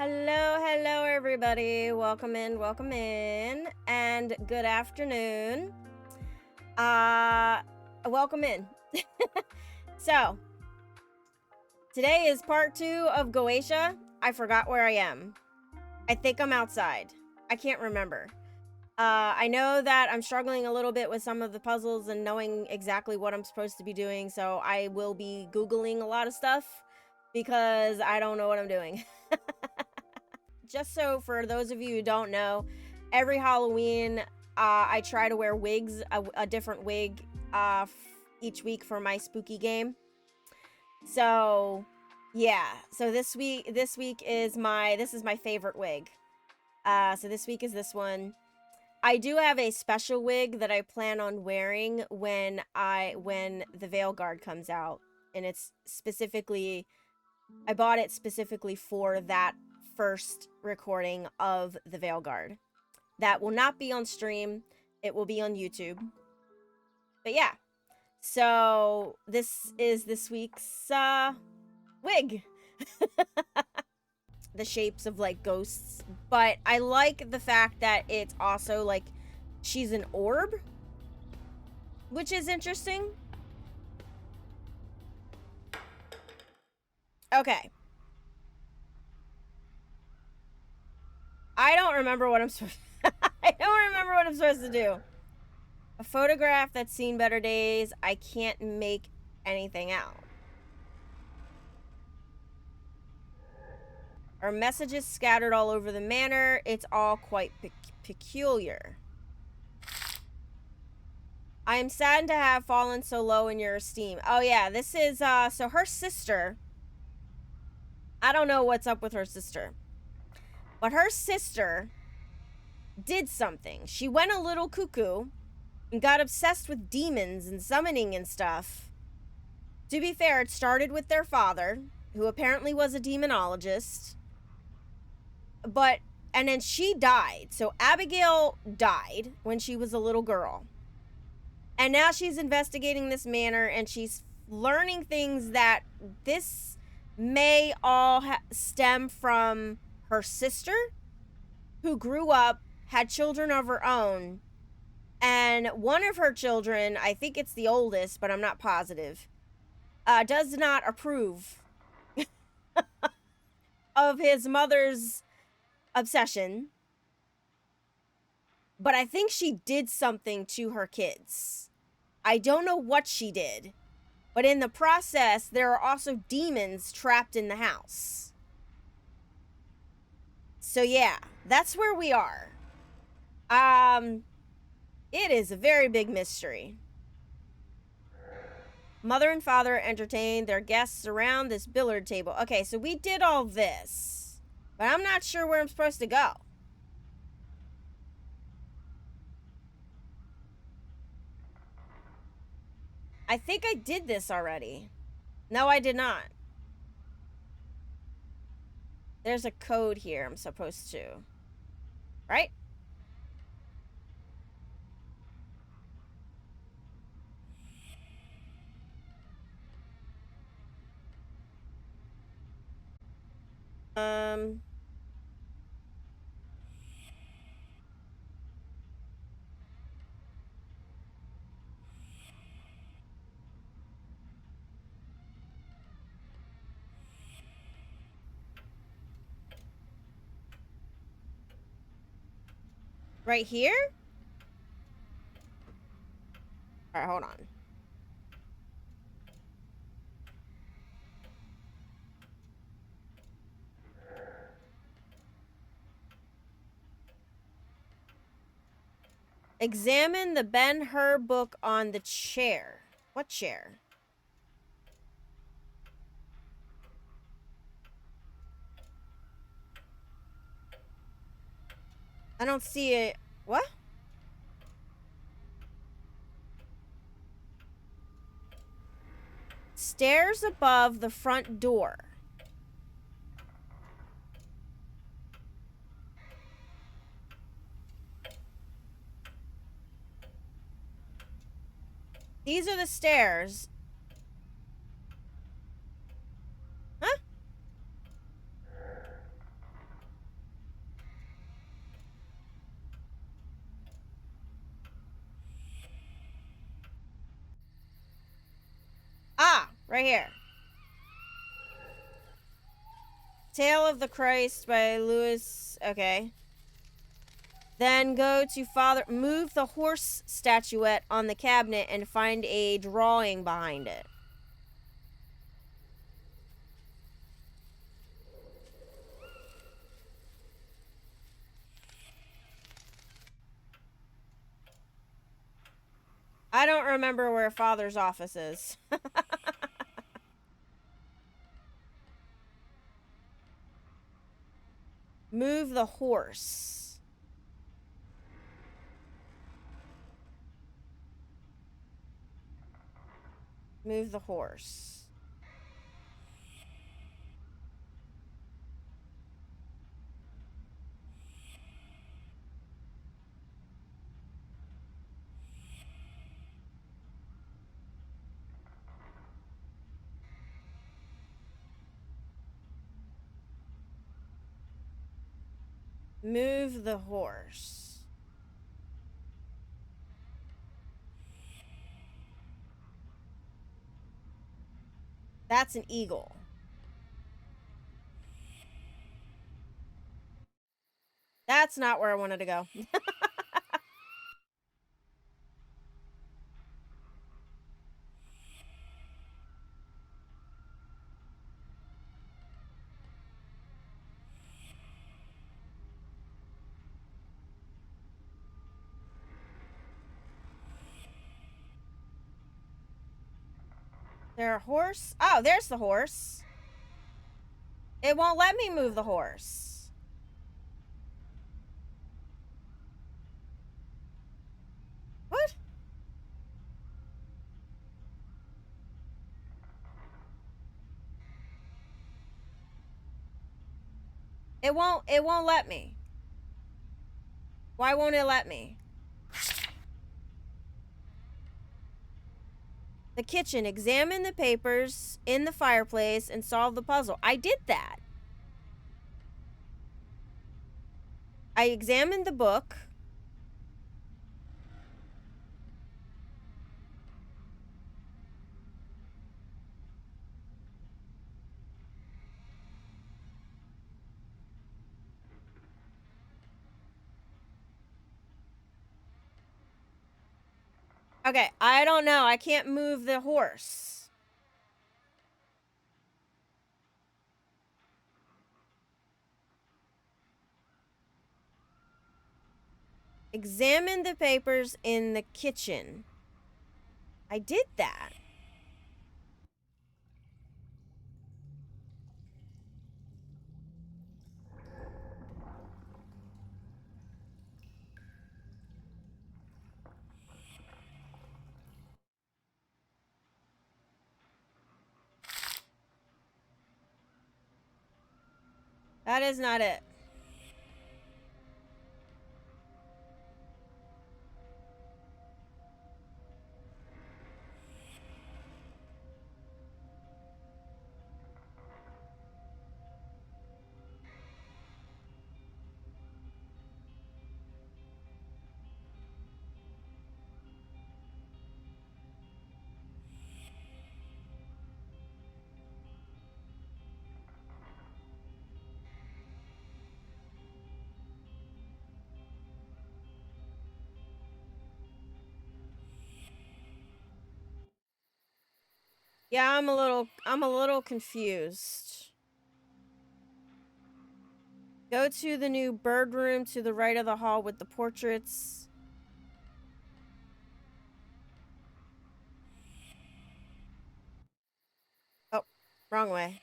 Hello, everybody. Welcome in, and good afternoon. Welcome in. So, today is part 2 of Goetia. I forgot where I am. I think I'm outside. I can't remember. I know that I'm struggling a little bit with some of the puzzles and knowing exactly what I'm supposed to be doing, so I will be Googling a lot of stuff because I don't know what I'm doing. Just so for those of you who don't know, every Halloween, I try to wear wigs, a different wig, each week for my spooky game. So, yeah. So this week is this is my favorite wig. So this week is this one. I do have a special wig that I plan on wearing when the Veil Guard comes out, and it's specifically, I bought it specifically for that first recording of the Veil Guard. That will not be on stream. It will be on YouTube. But yeah. So this is this week's wig. The shapes of like ghosts. But I like the fact that it's also like she's an orb, which is interesting. Okay. I don't remember what I'm supposed to do. A photograph that's seen better days. I can't make anything out. Our messages scattered all over the manor. It's all quite peculiar. I am saddened to have fallen so low in your esteem. Oh yeah, this is, so her sister. I don't know what's up with her sister. But her sister did something. She went a little cuckoo and got obsessed with demons and summoning and stuff. To be fair, it started with their father, who apparently was a demonologist. And then she died. So Abigail died when she was a little girl. And now she's investigating this manor, and she's learning things that this may all stem from her sister, who grew up, had children of her own, and one of her children, I think it's the oldest, but I'm not positive, does not approve of his mother's obsession. But I think she did something to her kids. I don't know what she did. But in the process, there are also demons trapped in the house. So yeah, that's where we are. It is a very big mystery. Mother and father entertained their guests around this billiard table. Okay, so we did all this. But I'm not sure where I'm supposed to go. I think I did this already. No, I did not. There's a code here I'm supposed to. Right? Right here? Alright, hold on. Examine the Ben-Hur book on the chair. What chair? I don't see it. What? Stairs above the front door. These are the stairs. Huh? Right here. Tale of the Christ by Lewis. Okay. Then go to Father. Move the horse statuette on the cabinet and find a drawing behind it. I don't remember where Father's office is. Move the horse. Move the horse. Move the horse. That's an eagle. That's not where I wanted to go. There a horse? Oh, there's the horse. It won't let me move the horse. What? It won't let me. Why won't it let me? The kitchen. Examine the papers in the fireplace and solve the puzzle. I did that. I examined the book. Okay, I don't know. I can't move the horse. Examine the papers in the kitchen. I did that. That is not it. Yeah, I'm a little confused. Go to the new bird room to the right of the hall with the portraits. Oh, wrong way.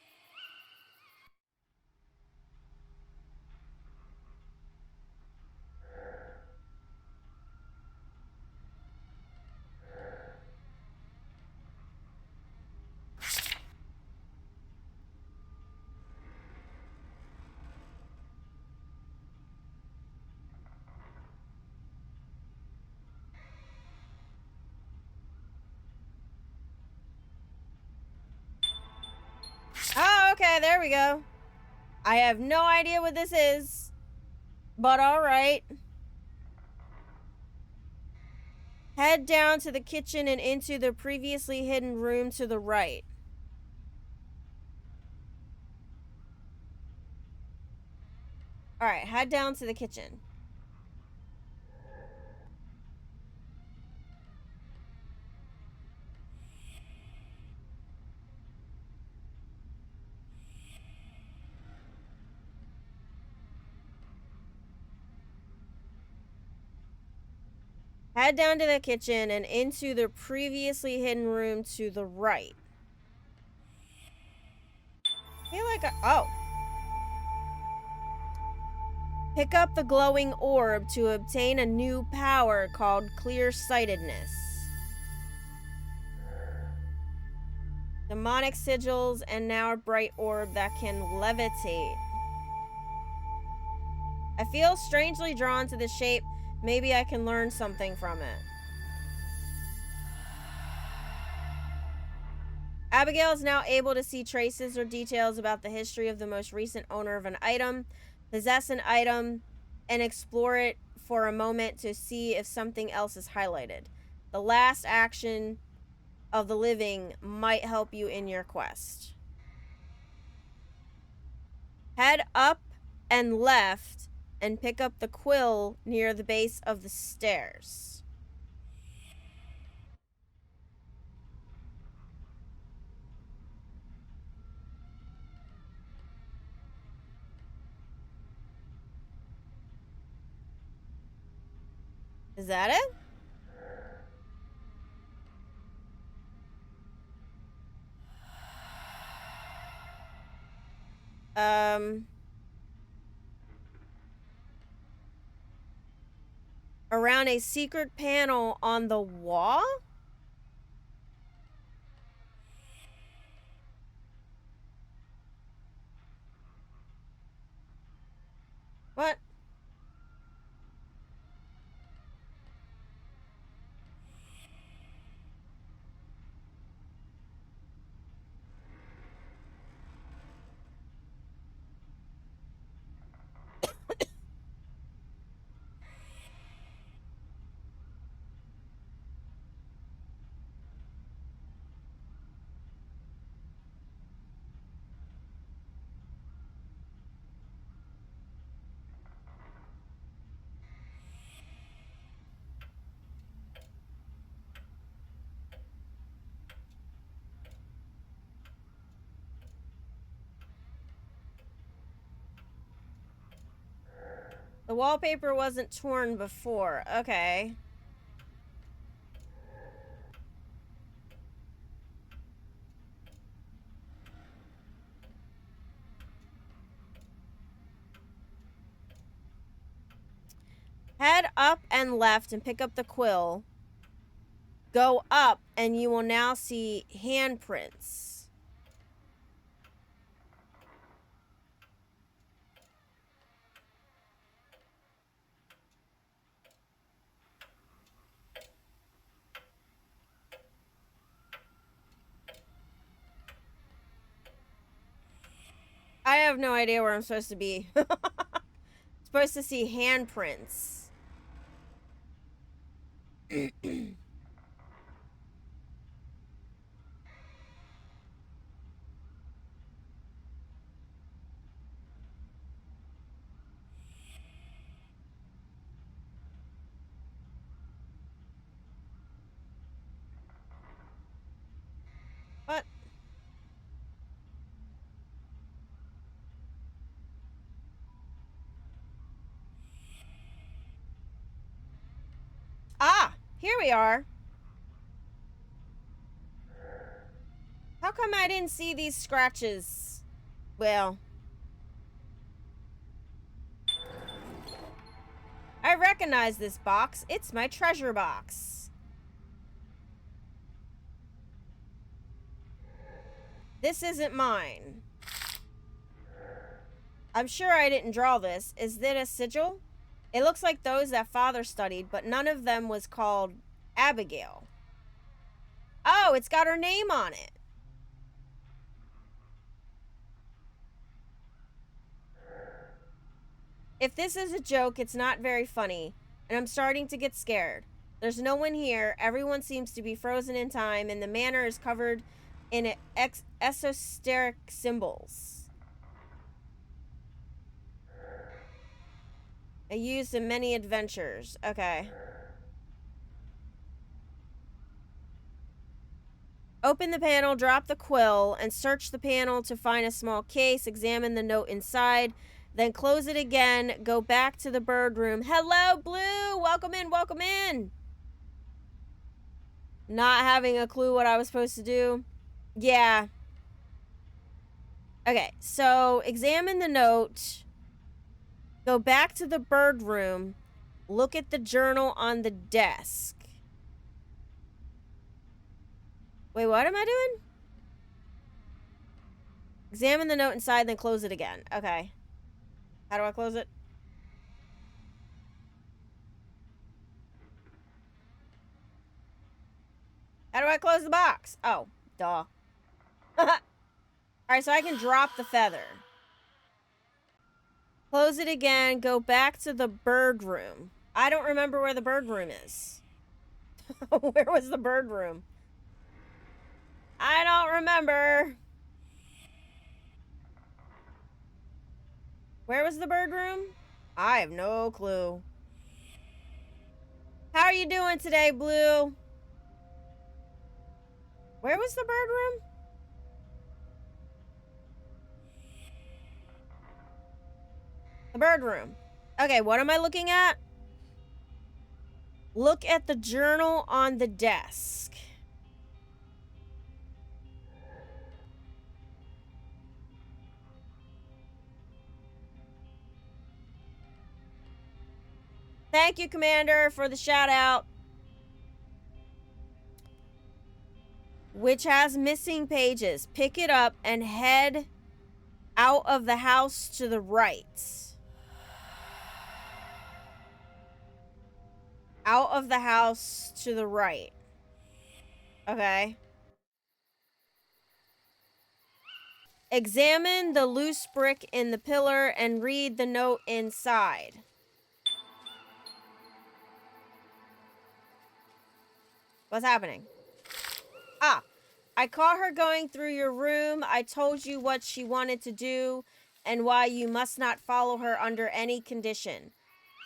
Oh, okay, there we go. I have no idea what this is, but all right. Head down to the kitchen and into the previously hidden room to the right. Alright, head down to the kitchen. Head down to the kitchen and into the previously hidden room to the right. I feel like oh. Pick up the glowing orb to obtain a new power called clear-sightedness. Demonic sigils and now a bright orb that can levitate. I feel strangely drawn to the shape. Maybe I can learn something from it. Abigail is now able to see traces or details about the history of the most recent owner of an item, possess an item, and explore it for a moment to see if something else is highlighted. The last action of the living might help you in your quest. Head up and left and pick up the quill near the base of the stairs. Is that it? Around a secret panel on the wall? What? The wallpaper wasn't torn before. Okay. Head up and left and pick up the quill. Go up and you will now see handprints. I have no idea where I'm supposed to be. Supposed to see handprints. What? Ah, here we are. How come I didn't see these scratches? Well, I recognize this box. It's my treasure box. This isn't mine. I'm sure I didn't draw this. Is that a sigil? It looks like those that Father studied, but none of them was called Abigail. Oh, it's got her name on it. If this is a joke, it's not very funny, and I'm starting to get scared. There's no one here. Everyone seems to be frozen in time, and the manor is covered in esoteric symbols. Used in many adventures. Okay. Open the panel, drop the quill, and search the panel to find a small case. Examine the note inside. Then close it again. Go back to the bird room. Hello, Blue! Welcome in, welcome in! Not having a clue what I was supposed to do. Yeah. Okay, so examine the note. Go back to the bird room. Look at the journal on the desk. Wait, what am I doing? Examine the note inside, then close it again. Okay. How do I close it? How do I close the box? Oh, duh. Alright, so I can drop the feather. Close it again. Go back to the bird room. I don't remember where the bird room is. Where was the bird room? I don't remember. Where was the bird room? I have no clue. How are you doing today, Blue? Where was the bird room? The bird room. Okay, what am I looking at? Look at the journal on the desk. Thank you, Commander, for the shout out. Which has missing pages. Pick it up and head out of the house to the right. Out of the house to the right. Okay. Examine the loose brick in the pillar and read the note inside. What's happening? Ah, I caught her going through your room. I told you what she wanted to do and why you must not follow her under any condition.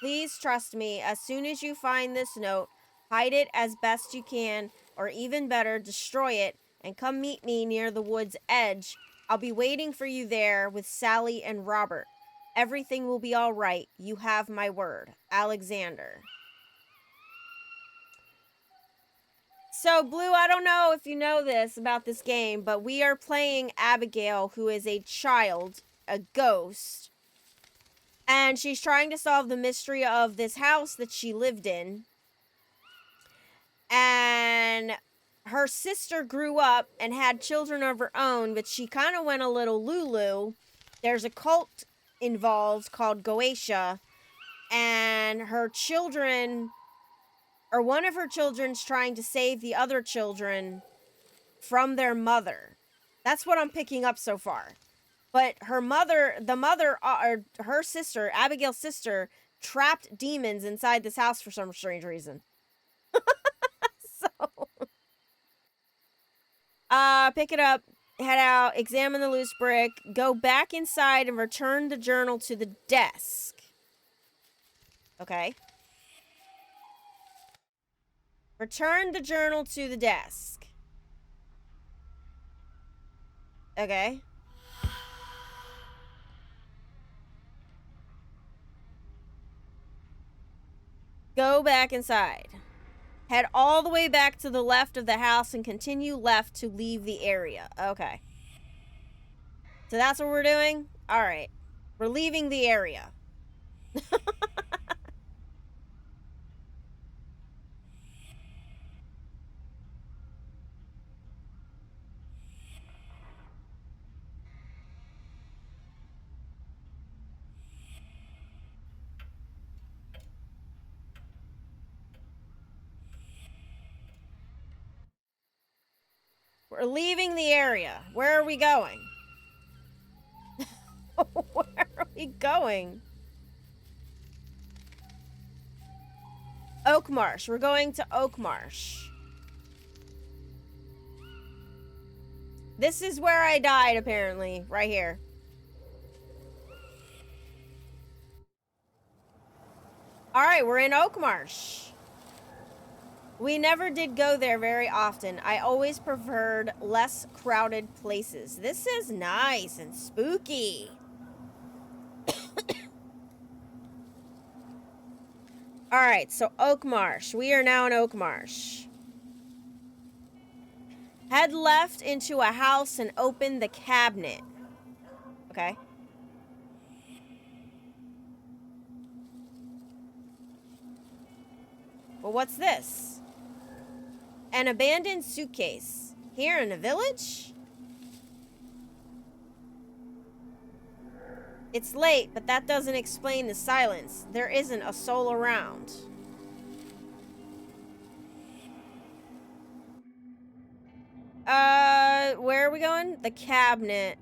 Please trust me. As soon as you find this note, hide it as best you can, or even better, destroy it, and come meet me near the wood's edge. I'll be waiting for you there with Sally and Robert. Everything will be all right. You have my word. Alexander. So, Blue, I don't know if you know this about this game, but we are playing Abigail, who is a child, a ghost. And she's trying to solve the mystery of this house that she lived in. And her sister grew up and had children of her own, but she kind of went a little Lulu. There's a cult involved called Goetia, and her children, or one of her children's trying to save the other children from their mother. That's what I'm picking up so far. But her mother, or her sister, Abigail's sister, trapped demons inside this house for some strange reason. So, pick it up, head out, examine the loose brick, go back inside and return the journal to the desk. Okay. Return the journal to the desk. Okay. Go back inside. Head all the way back to the left of the house and continue left to leave the area. Okay. So that's what we're doing? Alright. We're leaving the area. We're leaving the area. Where are we going? Where are we going? Oak Marsh. We're going to Oak Marsh. This is where I died, apparently. Right here. All right, we're in Oakmarsh. We never did go there very often. I always preferred less crowded places. This is nice and spooky. All right, so Oakmarsh. We are now in Oakmarsh. Head left into a house and open the cabinet. Okay. Well, what's this? An abandoned suitcase. Here in the village? It's late, but that doesn't explain the silence. There isn't a soul around. Where are we going? The cabinet.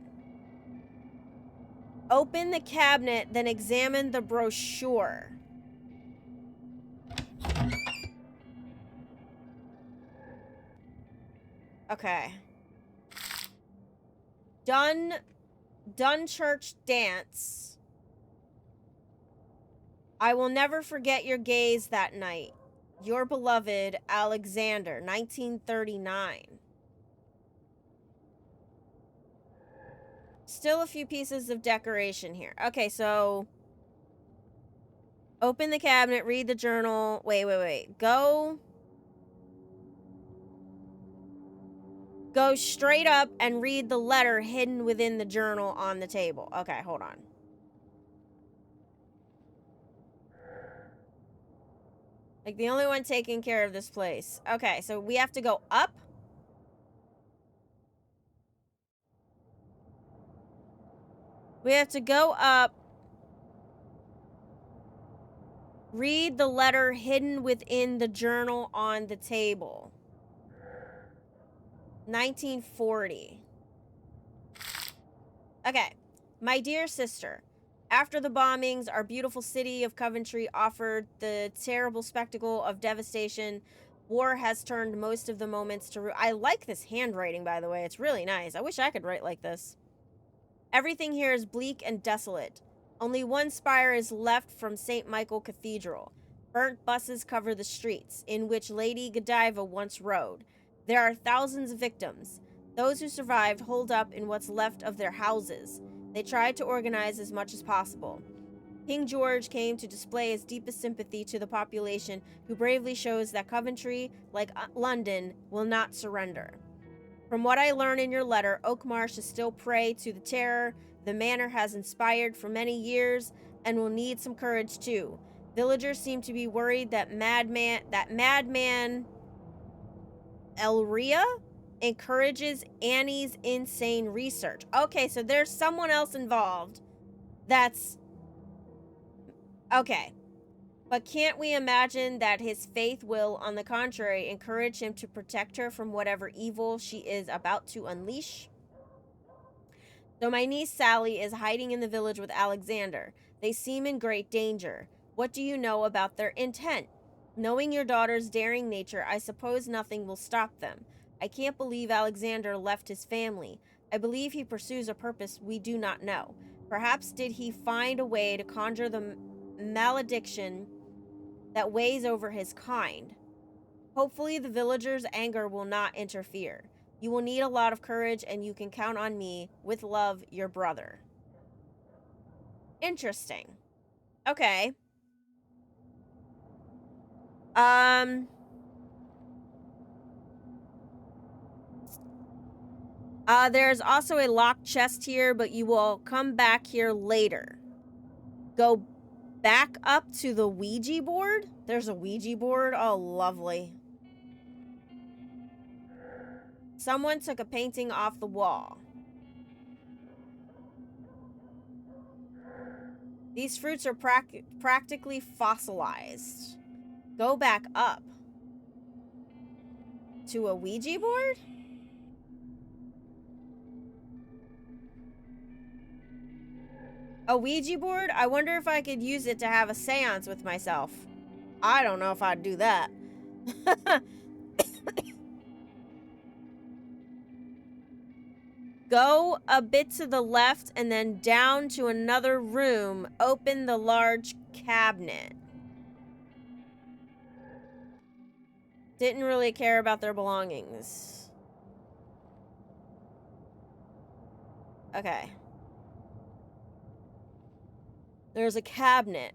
Open the cabinet, then examine the brochure. Okay. Dunchurch dance. I will never forget your gaze that night. Your beloved Alexander, 1939. Still a few pieces of decoration here. Okay, so open the cabinet, read the journal. Wait. Go straight up and read the letter hidden within the journal on the table. Okay, hold on. Like the only one taking care of this place. Okay, so we have to go up. We have to go up. Read the letter hidden within the journal on the table. 1940. Okay. My dear sister, after the bombings, our beautiful city of Coventry offered the terrible spectacle of devastation. War has turned most of the moments to I like this handwriting, by the way. It's really nice. I wish I could write like this. Everything here is bleak and desolate. Only one spire is left from St. Michael Cathedral. Burnt buses cover the streets, in which Lady Godiva once rode. There are thousands of victims. Those who survived hold up in what's left of their houses. They tried to organize as much as possible. King George came to display his deepest sympathy to the population, who bravely shows that Coventry, like London, will not surrender. From what I learn in your letter, Oakmarsh is still prey to the terror the manor has inspired for many years and will need some courage too. Villagers seem to be worried that madman Elria encourages Annie's insane research. Okay, so there's someone else involved. That's okay. But can't we imagine that his faith will, on the contrary, encourage him to protect her from whatever evil she is about to unleash? So my niece Sally is hiding in the village with Alexander. They seem in great danger. What do you know about their intent? Knowing your daughter's daring nature, I suppose nothing will stop them. I can't believe Alexander left his family. I believe he pursues a purpose we do not know. Perhaps did he find a way to conjure the malediction that weighs over his kind. Hopefully the villagers' anger will not interfere. You will need a lot of courage, and you can count on me. With love, your brother. Interesting. Okay. There's also a locked chest here, but you will come back here later. Go back up to the Ouija board. There's a Ouija board. Oh, lovely. Someone took a painting off the wall. These fruits are practically fossilized. Go back up. To a Ouija board? A Ouija board? I wonder if I could use it to have a seance with myself. I don't know if I'd do that. Go a bit to the left and then down to another room. Open the large cabinet. Didn't really care about their belongings. Okay. There's a cabinet.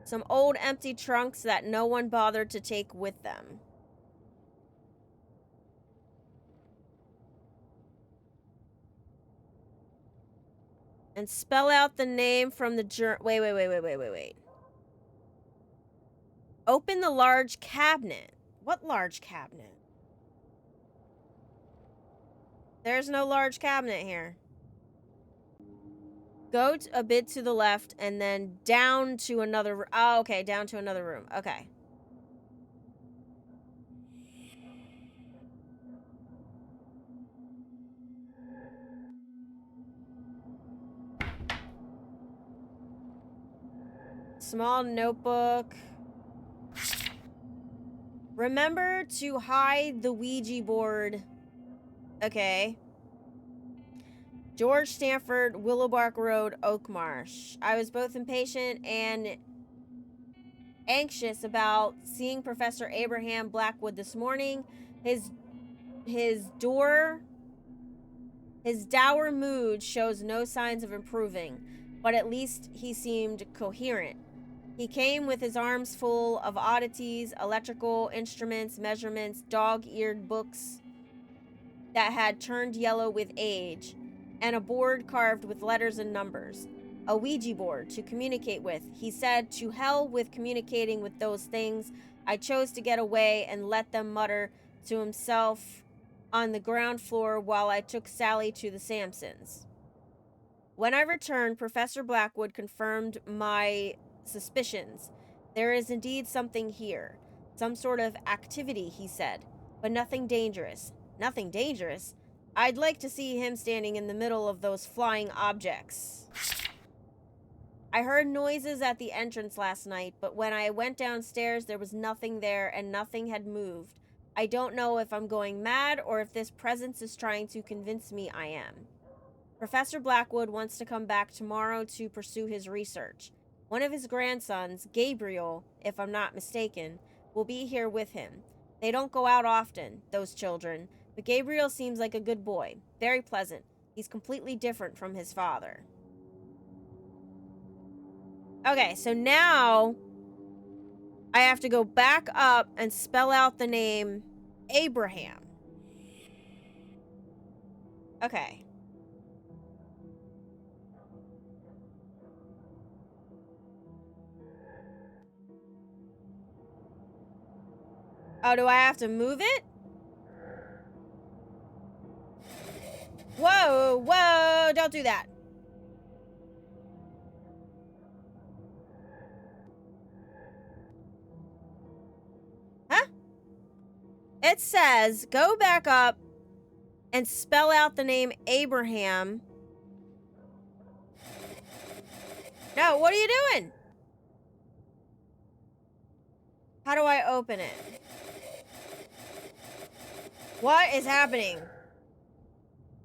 Some old empty trunks that no one bothered to take with them. And spell out the name from the wait. Open the large cabinet. What large cabinet? There's no large cabinet here. Go a bit to the left and then down to another... Oh, okay, down to another room. Okay. Small notebook. Remember to hide the Ouija board. Okay. George Stanford, Willowbark Road, Oakmarsh. I was both impatient and anxious about seeing Professor Abraham Blackwood this morning. His dour mood shows no signs of improving, but at least he seemed coherent. He came with his arms full of oddities, electrical instruments, measurements, dog-eared books that had turned yellow with age, and a board carved with letters and numbers. A Ouija board to communicate with. He said, "To hell with communicating with those things. I chose to get away and let them mutter to himself on the ground floor while I took Sally to the Sampsons." When I returned, Professor Blackwood confirmed my suspicions. There is indeed something here. Some sort of activity, he said, but nothing dangerous. Nothing dangerous? I'd like to see him standing in the middle of those flying objects. I heard noises at the entrance last night, but when I went downstairs, there was nothing there and nothing had moved. I don't know if I'm going mad or if this presence is trying to convince me I am. Professor Blackwood wants to come back tomorrow to pursue his research. One of his grandsons, Gabriel, if I'm not mistaken, will be here with him. They don't go out often, those children, but Gabriel seems like a good boy, very pleasant. He's completely different from his father. Okay, so now I have to go back up and spell out the name Abraham. Okay. Oh, do I have to move it? Whoa, whoa, don't do that. Huh? It says, go back up and spell out the name Abraham. No, what are you doing? How do I open it? What is happening?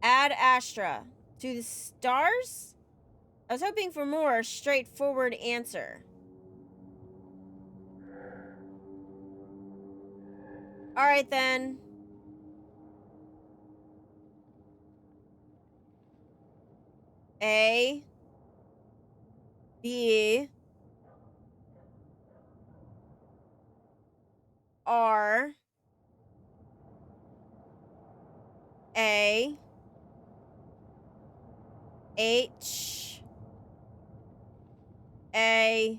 Add Astra to the stars? I was hoping for more straightforward answer. All right, then. A. B. R. A. H. A.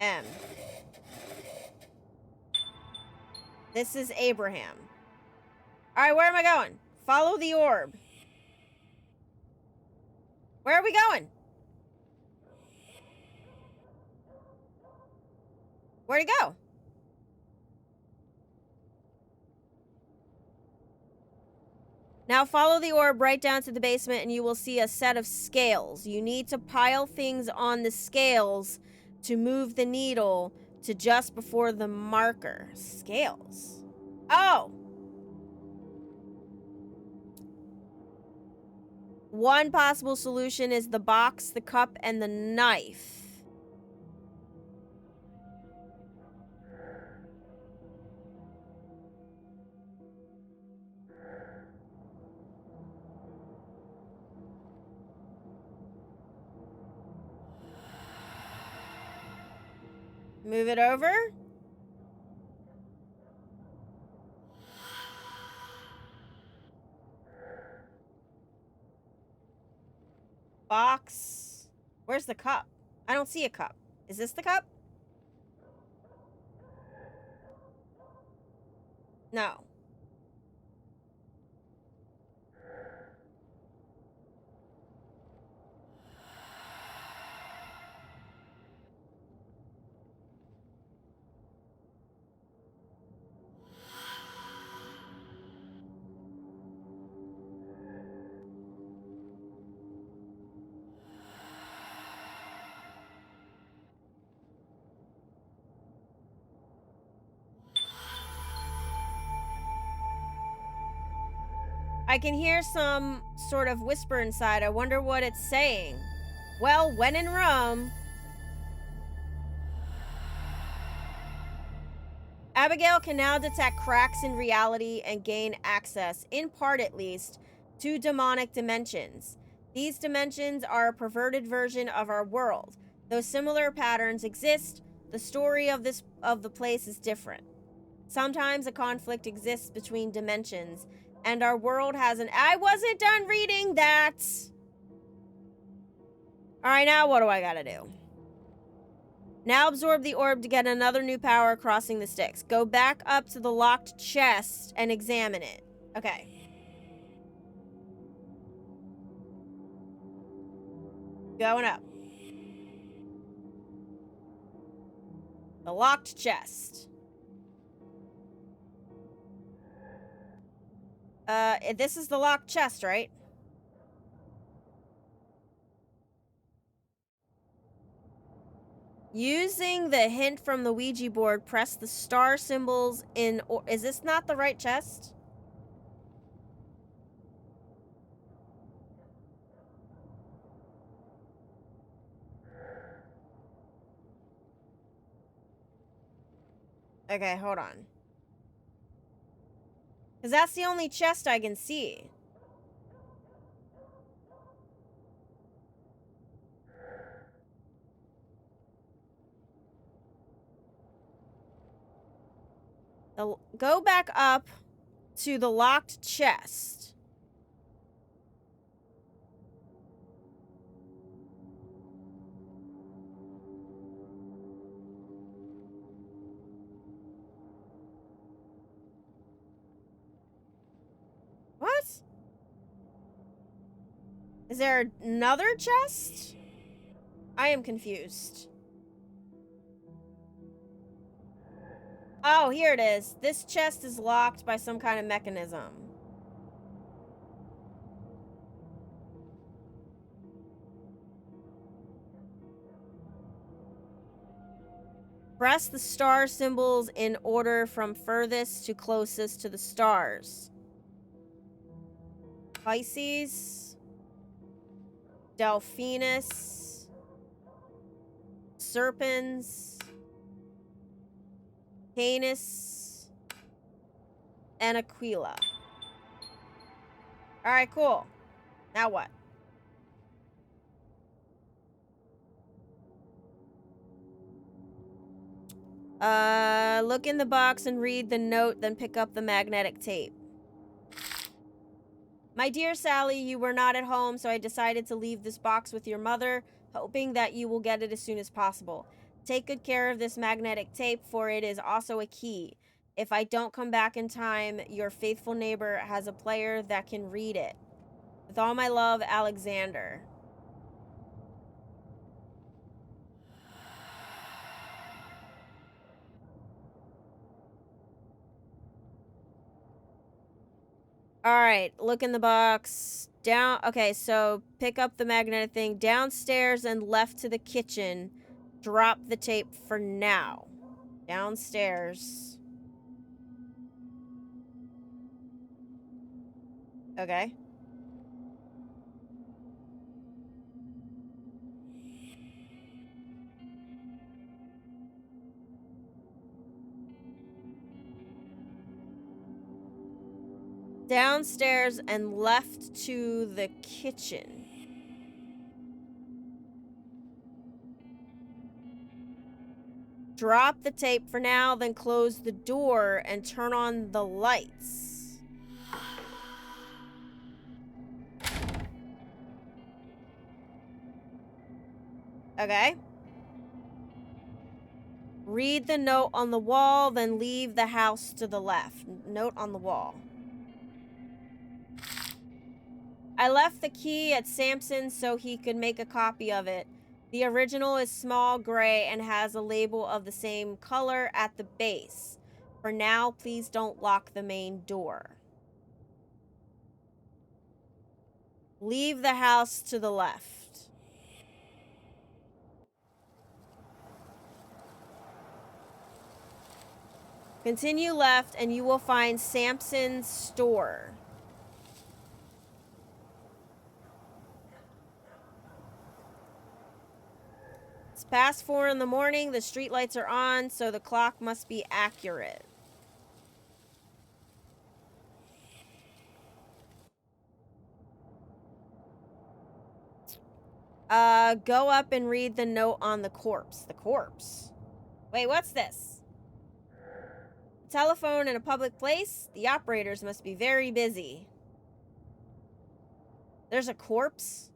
M. This is Abraham. All right, where am I going? Follow the orb. Where are we going? Where'd it go? Now follow the orb right down to the basement and you will see a set of scales. You need to pile things on the scales to move the needle to just before the marker. Scales. Oh! One possible solution is the box, the cup, and the knife. Move it over. Box. Where's the cup? I don't see a cup. Is this the cup? No. I can hear some sort of whisper inside. I wonder what it's saying. Well, when in Rome. Abigail can now detect cracks in reality and gain access, in part at least, to demonic dimensions. These dimensions are a perverted version of our world. Though similar patterns exist, the story of the place is different. Sometimes a conflict exists between dimensions, and our world has an... I wasn't done reading that! Alright, now what do I gotta do? Now absorb the orb to get another new power crossing the sticks. Go back up to the locked chest and examine it. Okay. Going up. The locked chest. This is the locked chest, right? Using the hint from the Ouija board, press the star symbols in... Is this not the right chest? Okay, hold on. Because that's the only chest I can see. Go back up to the locked chest. What? Is there another chest? I am confused. Oh, here it is. This chest is locked by some kind of mechanism. Press the star symbols in order from furthest to closest to the stars. Pisces, Delphinus, Serpens, Canis, and Aquila. Alright, cool. Now what? Look in the box and read the note, then pick up the magnetic tape. My dear Sally, you were not at home, so I decided to leave this box with your mother, hoping that you will get it as soon as possible. Take good care of this magnetic tape, for it is also a key. If I don't come back in time, your faithful neighbor has a player that can read it. With all my love, Alexander. Alright, look in the box. Down. Okay, so pick up the magnetic thing. Downstairs and left to the kitchen. Drop the tape for now. Downstairs. Okay. Downstairs and left to the kitchen. Drop the tape for now, then close the door and turn on the lights. Okay. Read the note on the wall, then leave the house to the left. Note on the wall. I left the key at Samson's so he could make a copy of it. The original is small gray and has a label of the same color at the base. For now, please don't lock the main door. Leave the house to the left. Continue left and you will find Samson's store. It's past 4 in the morning. The streetlights are on, so the clock must be accurate. Go up and read the note on the corpse. The corpse? Wait, what's this? Telephone in a public place? The operators must be very busy. There's a corpse?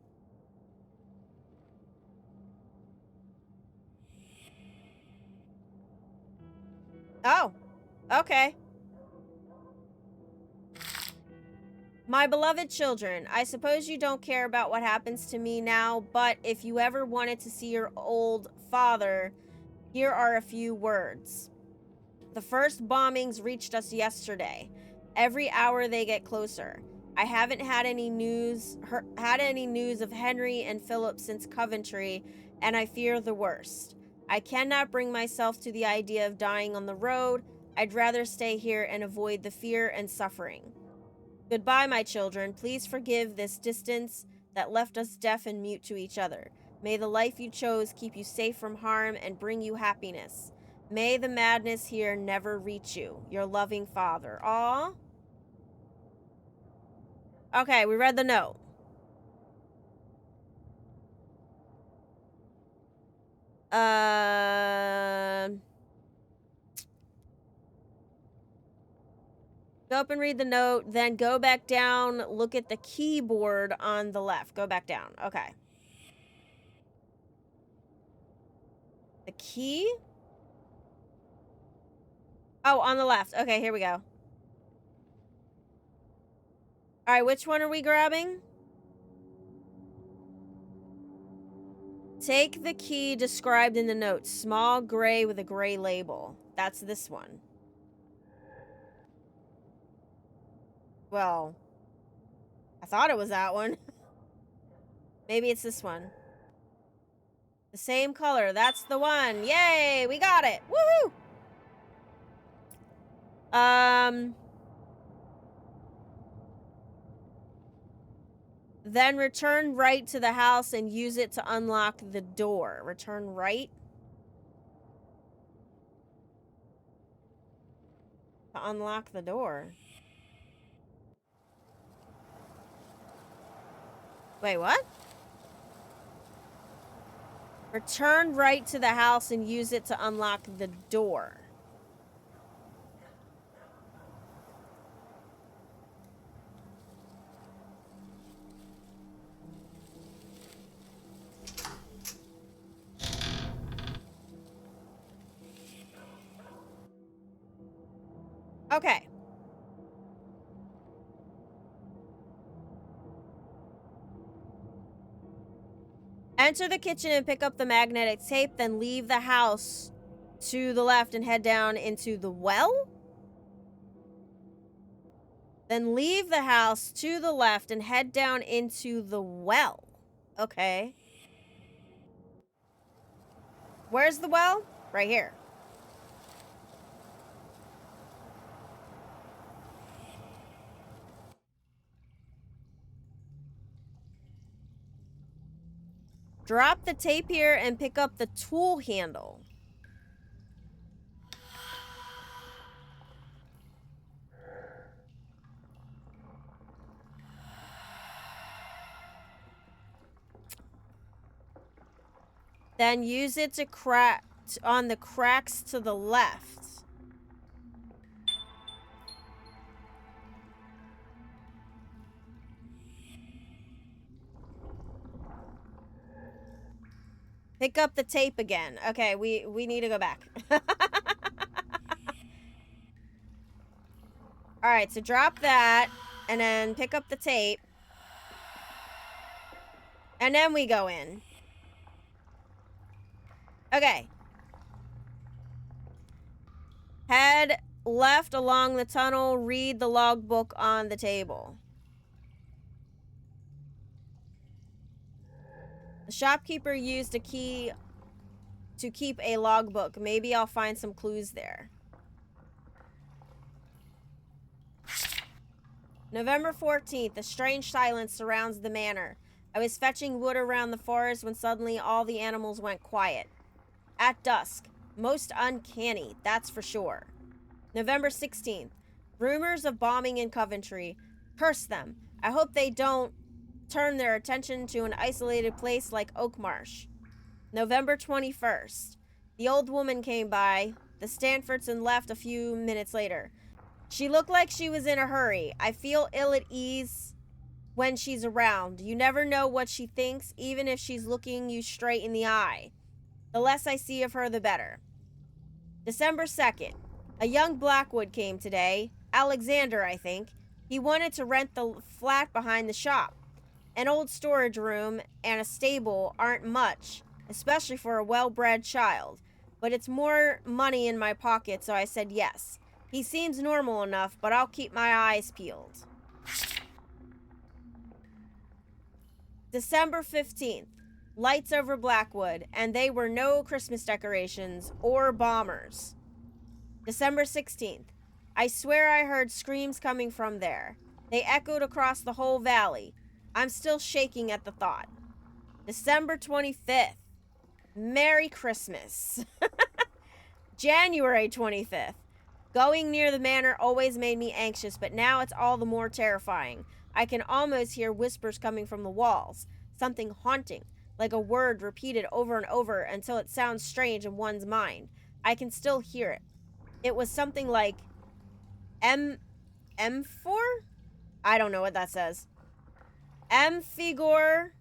Oh, okay. My beloved children, I suppose you don't care about what happens to me now, but if you ever wanted to see your old father, here are a few words. The first bombings reached us yesterday. Every hour they get closer. I haven't had any news of Henry and Philip since Coventry, and I fear the worst. I cannot bring myself to the idea of dying on the road. I'd rather stay here and avoid the fear and suffering. Goodbye, my children. Please forgive this distance that left us deaf and mute to each other. May the life you chose keep you safe from harm and bring you happiness. May the madness here never reach you. Your loving father. Aw. Okay, we read the note. Go up and read the note, then go back down, look at the keyboard on the left. Go back down. Okay. The key? Oh, on the left. Okay, here we go. All right, which one are we grabbing? Take the key described in the note. Small gray with a gray label. That's this one. Well, I thought it was that one. Maybe it's this one. The same color. That's the one. Yay! We got it. Woohoo! Then return right to the house and use it to unlock the door. Return right. To unlock the door. Wait, what? Return right to the house and use it to unlock the door. Okay. Enter the kitchen and pick up the magnetic tape, then leave the house to the left and head down into the well? Then leave the house to the left and head down into the well. Okay. Where's the well? Right here. Drop the tape here and pick up the tool handle. Then use it to crack on the cracks to the left. Pick up the tape again. Okay, we need to go back. Alright, so drop that, and then pick up the tape. And then we go in. Okay. Head left along the tunnel, read the logbook on the table. The shopkeeper used a key to keep a logbook. Maybe I'll find some clues there. November 14th, a strange silence surrounds the manor. I was fetching wood around the forest when suddenly all the animals went quiet. At dusk. Most uncanny, that's for sure. November 16th, rumors of bombing in Coventry. Curse them. I hope they don't turn their attention to an isolated place like Oakmarsh. November 21st, the old woman came by the Stanfords and left a few minutes later. She looked like she was in a hurry. I feel ill at ease when she's around. You never know what she thinks, even if she's looking you straight in the eye. The less I see of her, the better. December 2nd. A young Blackwood came today. Alexander, I think. He wanted to rent the flat behind the shop. An old storage room and a stable aren't much, especially for a well-bred child. But it's more money in my pocket, so I said yes. He seems normal enough, but I'll keep my eyes peeled. December 15th. Lights over Blackwood, and they were no Christmas decorations or bombers. December 16th. I swear I heard screams coming from there. They echoed across the whole valley. I'm still shaking at the thought. December 25th. Merry Christmas. January 25th. Going near the manor always made me anxious, but now it's all the more terrifying. I can almost hear whispers coming from the walls. Something haunting, like a word repeated over and over until it sounds strange in one's mind. I can still hear it. It was something like M4? I don't know what that says. Amphigor.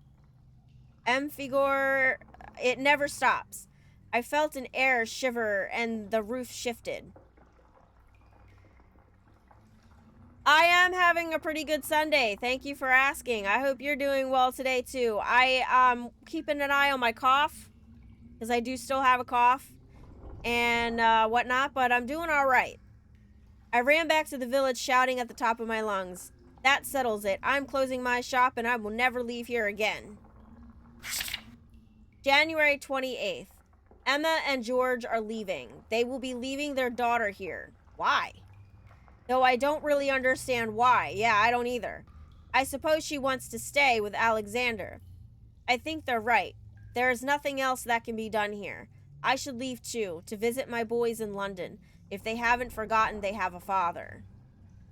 It never stops. I felt an air shiver and the roof shifted. I am having a pretty good Sunday. Thank you for asking. I hope you're doing well today too. I keeping an eye on my cough because I do still have a cough and whatnot, but I'm doing all right. I ran back to the village shouting at the top of my lungs. That settles it. I'm closing my shop and I will never leave here again. January 28th. Emma and George are leaving. They will be leaving their daughter here. Why? Though I don't really understand why. Yeah, I don't either. I suppose she wants to stay with Alexander. I think they're right. There is nothing else that can be done here. I should leave too, to visit my boys in London. If they haven't forgotten they have a father.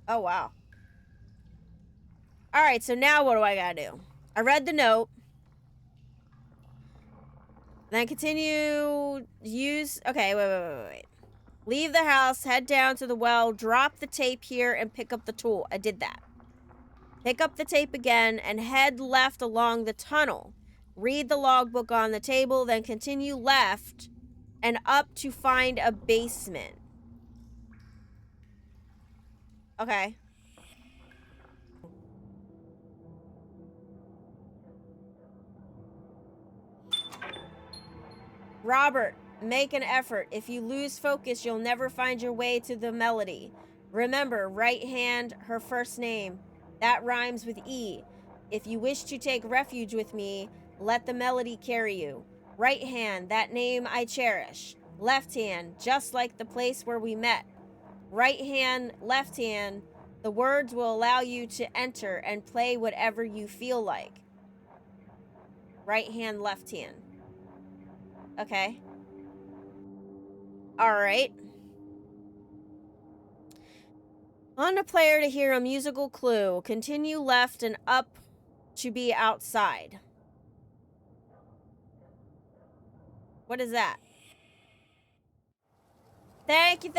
Oh, wow. Alright, so now what do I gotta do? I read the note. Then continue, use, okay, wait. Leave the house, head down to the well, drop the tape here, and pick up the tool. I did that. Pick up the tape again, and head left along the tunnel. Read the logbook on the table, then continue left and up to find a basement. Okay. Robert, make an effort. If you lose focus, you'll never find your way to the melody. Remember, right hand, her first name. That rhymes with E. If you wish to take refuge with me, let the melody carry you. Right hand, that name I cherish. Left hand, just like the place where we met. Right hand, left hand, the words will allow you to enter and play whatever you feel like. Right hand, left hand. Okay. Alright. On the player to hear a musical clue. Continue left and up to be outside. What is that? Thank you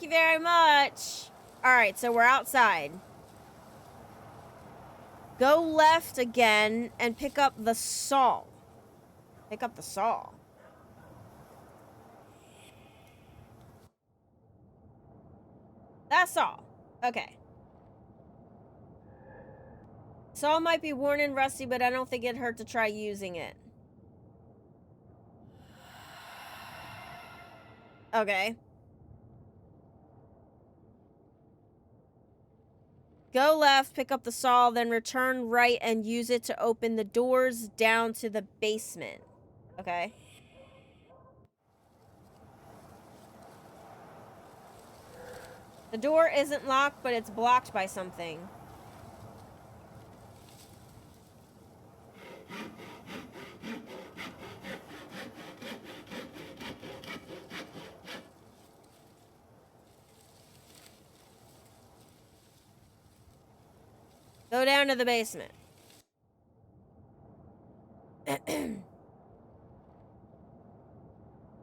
very much. All right, so we're outside. Go left again and pick up the saw. Pick up the saw. That's all. Okay. Saw might be worn and rusty, but I don't think it'd hurt to try using it. Okay. Go left, pick up the saw, then return right and use it to open the doors down to the basement. Okay. The door isn't locked, but it's blocked by something. Go down to the basement.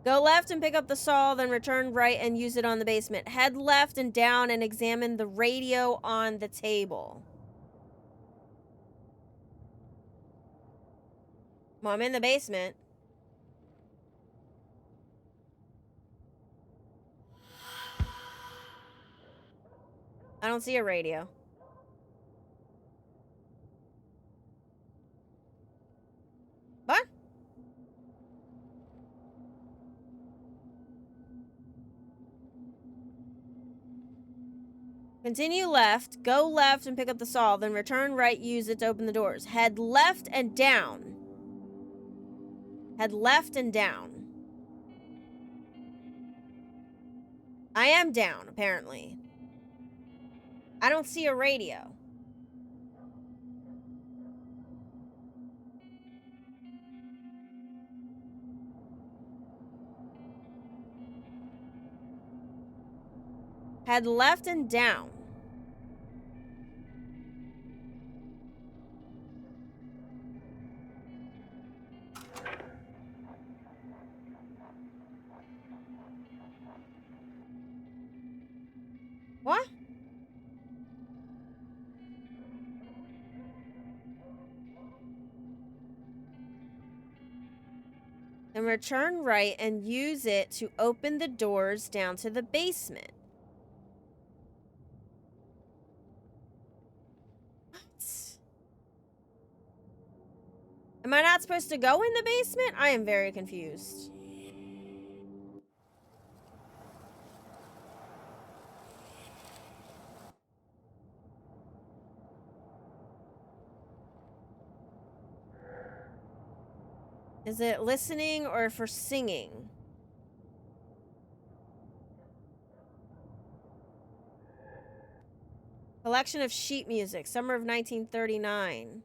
Go left and pick up the saw, then return right and use it on the basement. Head left and down and examine the radio on the table. Well, I'm in the basement. I don't see a radio. What? Continue left, go left and pick up the saw, then return right, use it to open the doors. Head left and down. Head left and down. I am down, apparently. I don't see a radio. Head left and down. What? Then return right and use it to open the doors down to the basement. What? Am I not supposed to go in the basement? I am very confused. Is it listening or for singing? Collection of sheet music, summer of 1939.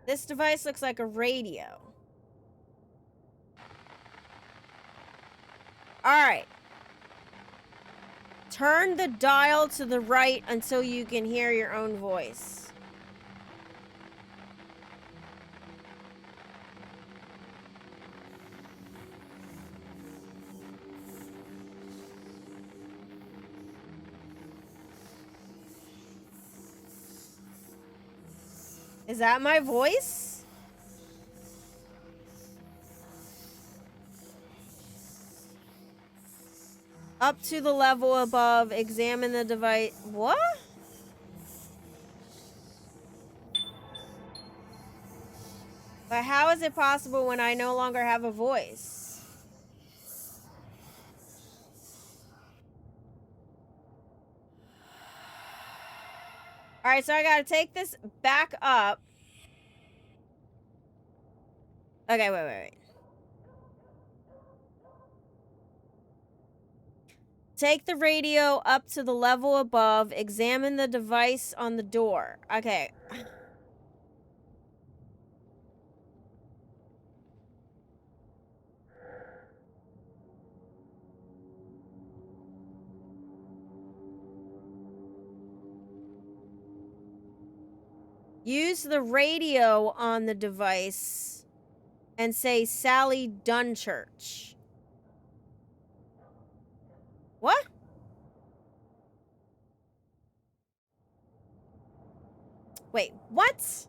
This device looks like a radio. Alright. Turn the dial to the right until you can hear your own voice. Is that my voice? Up to the level above, examine the device. What? But how is it possible when I no longer have a voice? Alright, so I gotta take this back up. Okay, wait. Take the radio up to the level above. Examine the device on the door. Okay. Use the radio on the device and say Sally Dunchurch. What? Wait, what?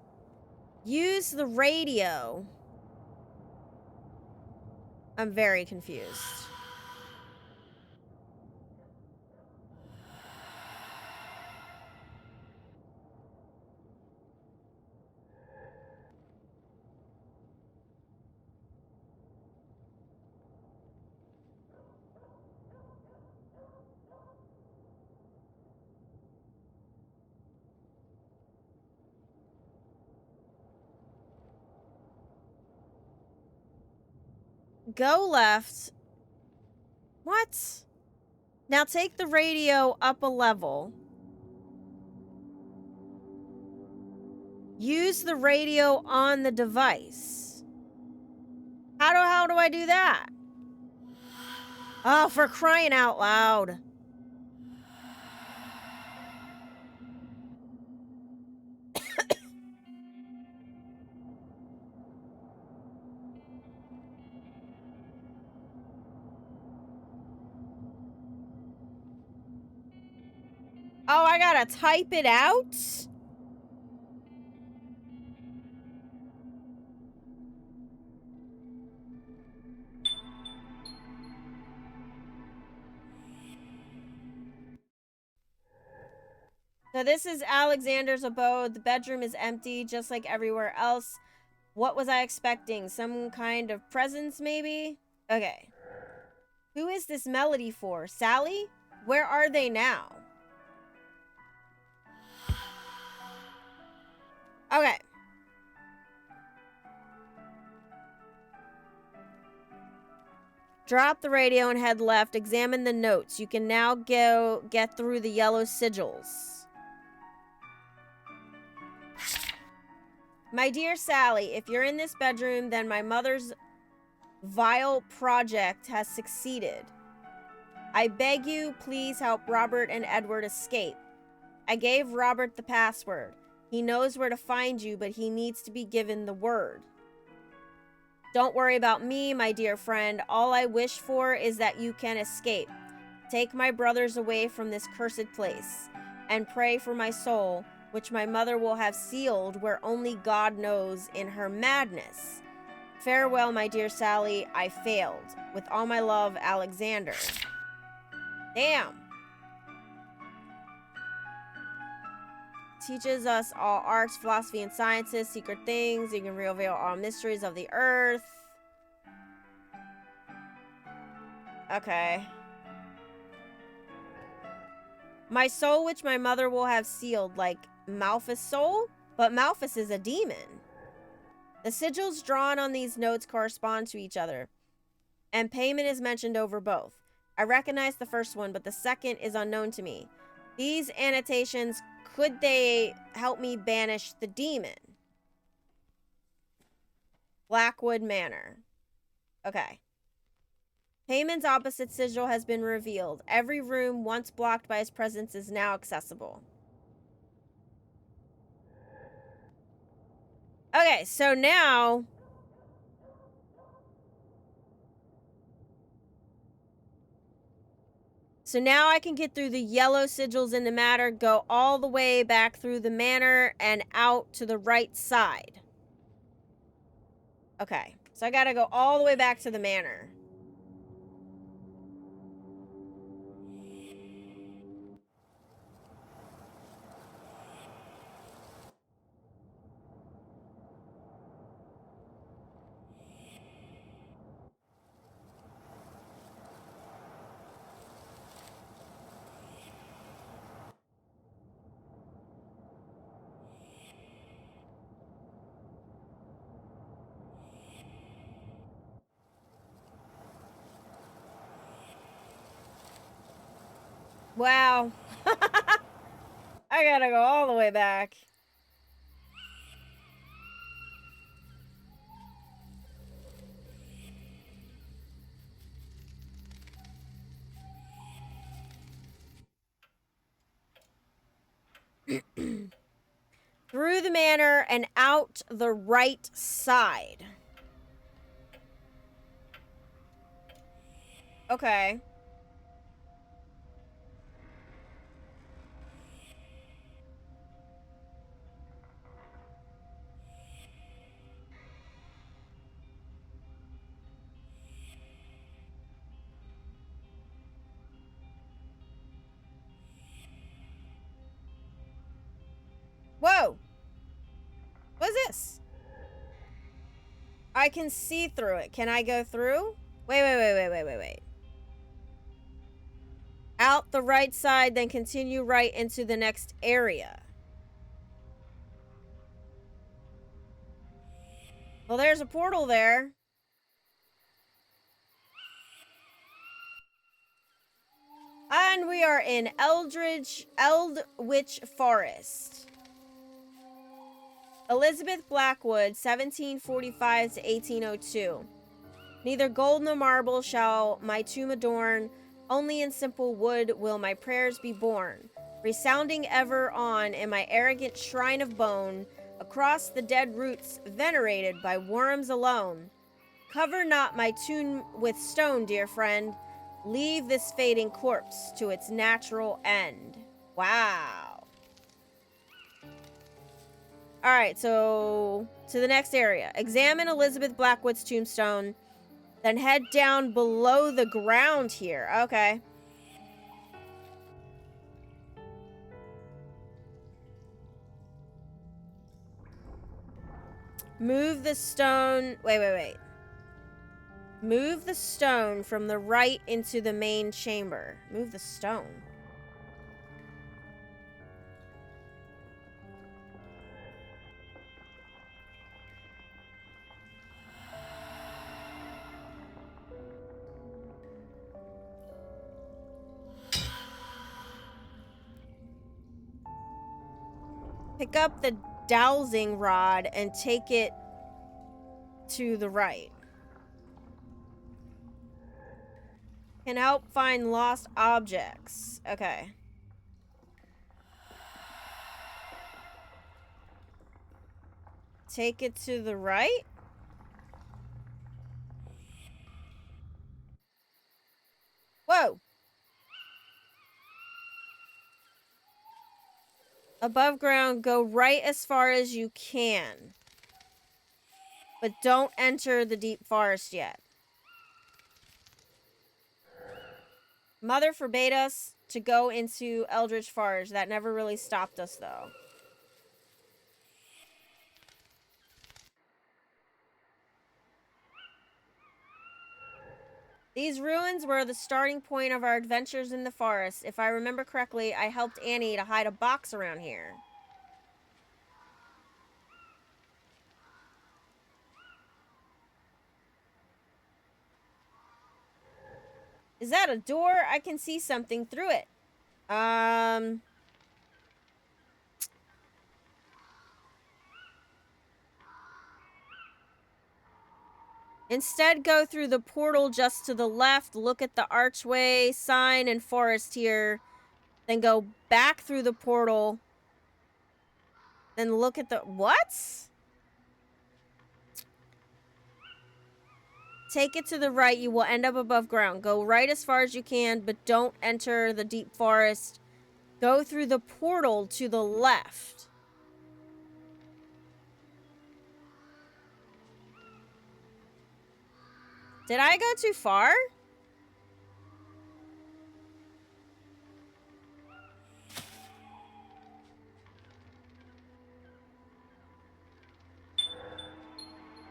Use the radio. I'm very confused. Go left. What? Now take the radio up a level. Use the radio on the device. How do I do that? Oh, for crying out loud. Oh, I gotta type it out? So this is Alexander's abode. The bedroom is empty, just like everywhere else. What was I expecting? Some kind of presents, maybe? Okay. Who is this melody for? Sally? Where are they now? Okay. Drop the radio and head left. Examine the notes. You can now get through the yellow sigils. My dear Sally, if you're in this bedroom, then my mother's vile project has succeeded. I beg you, please help Robert and Edward escape. I gave Robert the password. He knows where to find you, but he needs to be given the word. Don't worry about me, my dear friend. All I wish for is that you can escape. Take my brothers away from this cursed place, and pray for my soul, which my mother will have sealed where only God knows in her madness. Farewell, my dear Sally. I failed. With all my love, Alexander. Damn. Teaches us all arts, philosophy, and sciences, secret things. You can reveal all mysteries of the earth. Okay. My soul, which my mother will have sealed, like Malphus' soul? But Malphus is a demon. The sigils drawn on these notes correspond to each other, and payment is mentioned over both. I recognize the first one, but the second is unknown to me. These annotations, could they help me banish the demon? Blackwood Manor. Okay. Payman's opposite sigil has been revealed. Every room once blocked by his presence is now accessible. Okay, so now... So now I can get through the yellow sigils in the matter, go all the way back through the manor, and out to the right side. Okay, so I gotta go all the way back to the manor. Wow. I gotta go all the way back. Through the manor and out the right side. Okay. Whoa! What is this? I can see through it. Can I go through? Wait. Out the right side, then continue right into the next area. Well, there's a portal there. And we are in Eldwich Forest. Elizabeth Blackwood, 1745 to 1802. Neither gold nor marble shall my tomb adorn, only in simple wood will my prayers be borne, resounding ever on in my arrogant shrine of bone, across the dead roots venerated by worms alone. Cover not my tomb with stone, dear friend. Leave this fading corpse to its natural end. Wow. Alright, so to the next area. Examine Elizabeth Blackwood's tombstone, then head down below the ground here. Okay. Move the stone. Wait. Move the stone from the right into the main chamber. Move the stone. Pick up the dowsing rod and take it to the right. Can help find lost objects. Okay. Take it to the right? Whoa! Above ground, go right as far as you can. But don't enter the deep forest yet. Mother forbade us to go into Eldritch Forest. That never really stopped us, though. These ruins were the starting point of our adventures in the forest. If I remember correctly, I helped Annie to hide a box around here. Is that a door? I can see something through it. Instead, go through the portal just to the left, look at the archway, sign, and forest here. Then go back through the portal. Then look at the... What? Take it to the right. You will end up above ground. Go right as far as you can, but don't enter the deep forest. Go through the portal to the left. Did I go too far?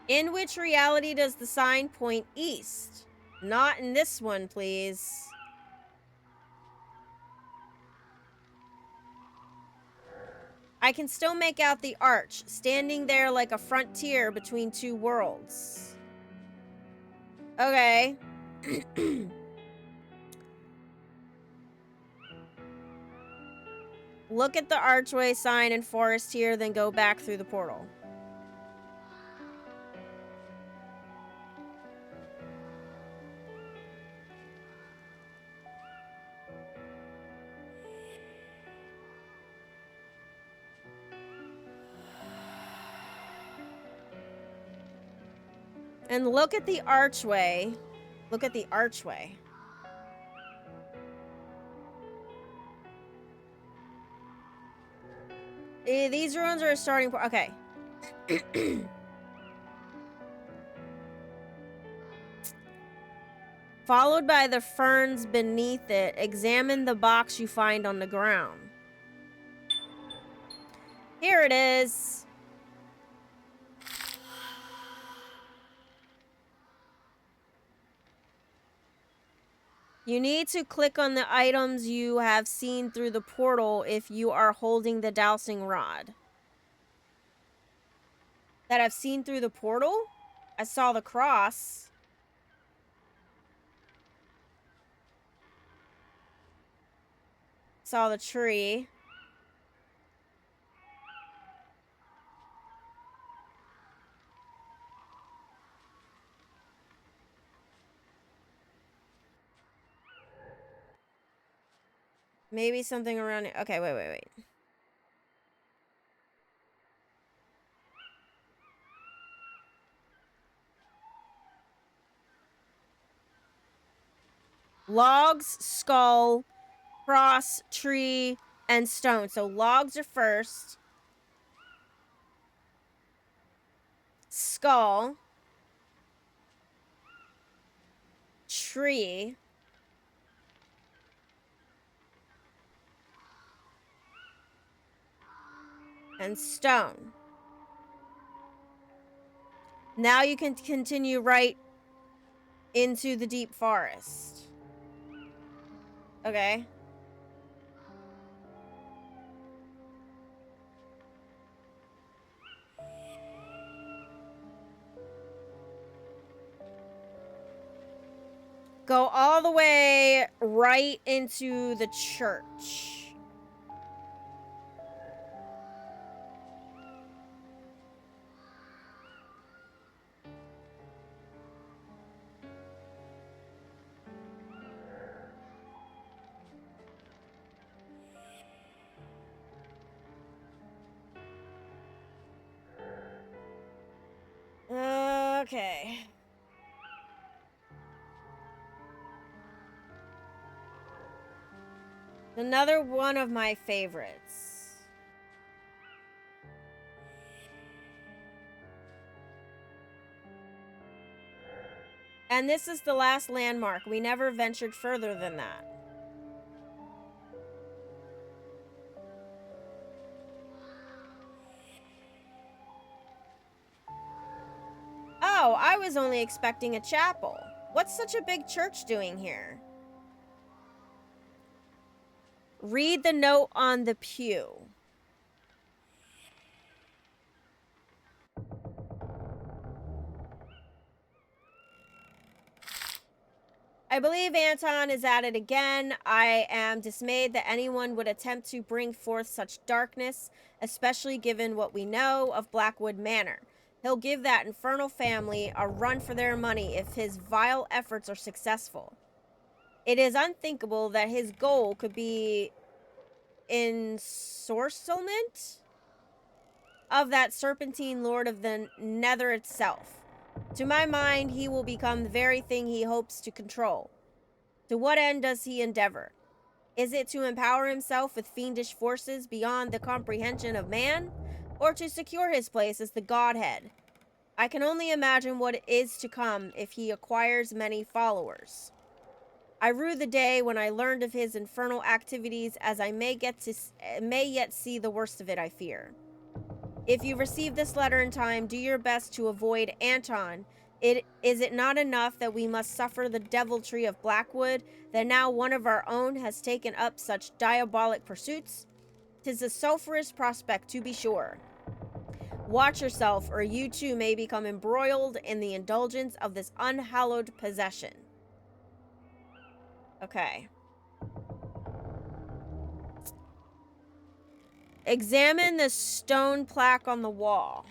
In which reality does the sign point east? Not in this one, please. I can still make out the arch, standing there like a frontier between two worlds. Okay. Look at the archway, sign, and forest here, then go back through the portal. And look at the archway. Look at the archway. These ruins are a starting point. Okay. Followed by the ferns beneath it, examine the box you find on the ground. Here it is. You need to click on the items you have seen through the portal if you are holding the dowsing rod. That I've seen through the portal? I saw the cross. Saw the tree. Maybe something around it. Okay, wait. Logs, skull, cross, tree, and stone. So logs are first. Skull. Tree. And stone. Now you can continue right into the deep forest. Okay. Go all the way right into the church. Okay. Another one of my favorites. And this is the last landmark. We never ventured further than that. Oh, I was only expecting a chapel. What's such a big church doing here? Read the note on the pew. I believe Anton is at it again. I am dismayed that anyone would attempt to bring forth such darkness, especially given what we know of Blackwood Manor. He'll give that infernal family a run for their money if his vile efforts are successful. It is unthinkable that his goal could be ensorcelment of that serpentine lord of the nether itself. To my mind, he will become the very thing he hopes to control. To what end does he endeavor? Is it to empower himself with fiendish forces beyond the comprehension of man, or to secure his place as the Godhead? I can only imagine what is to come if he acquires many followers. I rue the day when I learned of his infernal activities, as I may yet see the worst of it, I fear. If you receive this letter in time, do your best to avoid Anton. Is it not enough that we must suffer the deviltry of Blackwood, that now one of our own has taken up such diabolic pursuits? 'Tis a sulphurous prospect, to be sure. Watch yourself, or you too may become embroiled in the indulgence of this unhallowed possession. Okay. Examine the stone plaque on the wall.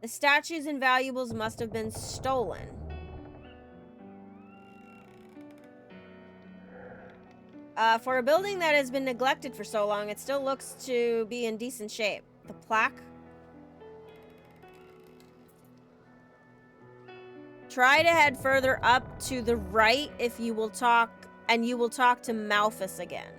The statues and valuables must have been stolen. For a building that has been neglected for so long, it still looks to be in decent shape. The plaque. Try to head further up to the right if you will talk and you will talk to Malthus again.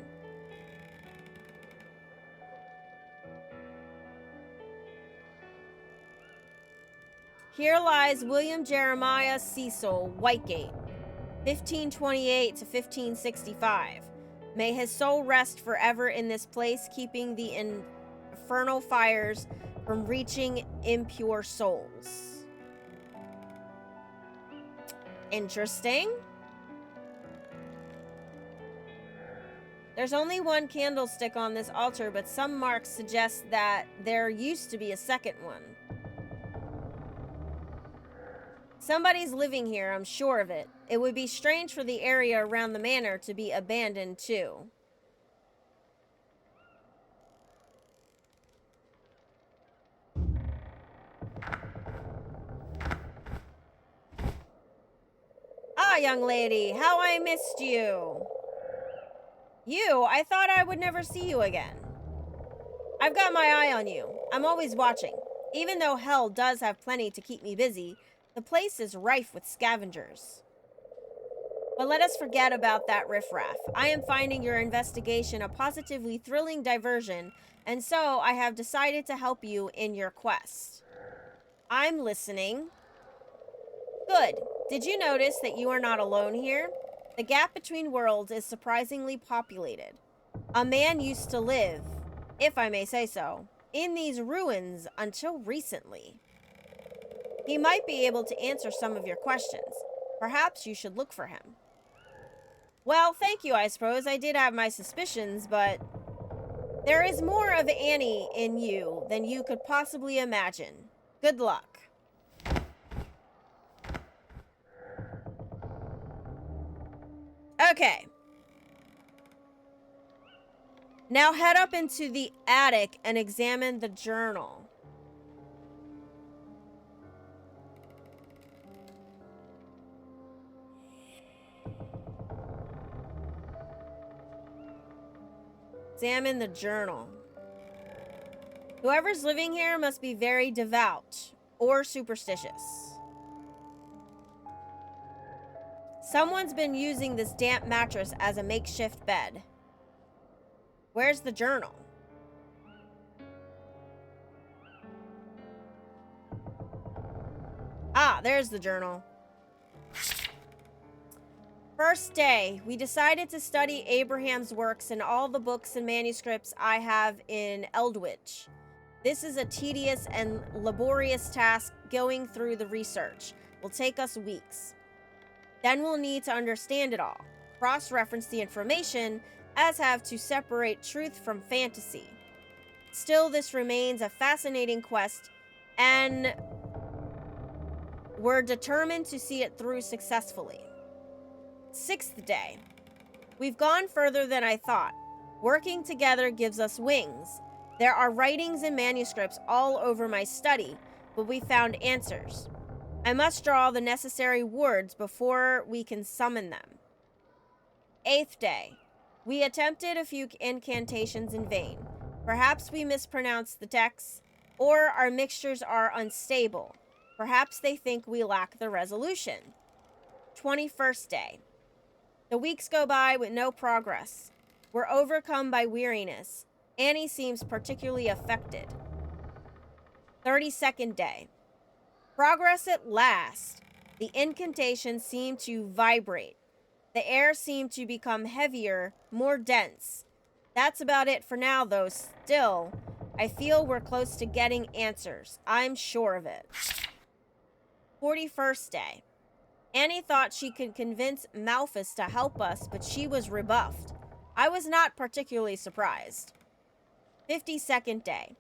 Here lies William Jeremiah Cecil Whitegate, 1528 to 1565. May his soul rest forever in this place, keeping the infernal fires from reaching impure souls. Interesting. There's only one candlestick on this altar, but some marks suggest that there used to be a second one. Somebody's living here, I'm sure of it. It would be strange for the area around the manor to be abandoned, too. Ah, young lady, how I missed you. You? I thought I would never see you again. I've got my eye on you. I'm always watching. Even though hell does have plenty to keep me busy, the place is rife with scavengers. But let us forget about that riffraff. I am finding your investigation a positively thrilling diversion, and so I have decided to help you in your quest. I'm listening. Good. Did you notice that you are not alone here? The gap between worlds is surprisingly populated. A man used to live, if I may say so, in these ruins until recently. He might be able to answer some of your questions. Perhaps you should look for him. Well, thank you, I suppose. I did have my suspicions, but there is more of Annie in you than you could possibly imagine. Good luck. Okay. Now head up into the attic and examine the journal. Examine the journal. Whoever's living here must be very devout or superstitious. Someone's been using this damp mattress as a makeshift bed. Where's the journal? Ah, there's the journal. First day, we decided to study Abraham's works and all the books and manuscripts I have in Eldwich. This is a tedious and laborious task. Going through the research will take us weeks. Then we'll need to understand it all, cross-reference the information, as have to separate truth from fantasy. Still, this remains a fascinating quest, and we're determined to see it through successfully. 6th day. We've gone further than I thought. Working together gives us wings. There are writings and manuscripts all over my study, but we found answers. I must draw the necessary words before we can summon them. 8th day. We attempted a few incantations in vain. Perhaps we mispronounced the text, or our mixtures are unstable. Perhaps they think we lack the resolution. 21st day. The weeks go by with no progress. We're overcome by weariness. Annie seems particularly affected. 32nd day. Progress at last. The incantations seem to vibrate. The air seemed to become heavier, more dense. That's about it for now, though. Still, I feel we're close to getting answers. I'm sure of it. 41st day. Annie thought she could convince Malthus to help us, but she was rebuffed. I was not particularly surprised. 52nd day.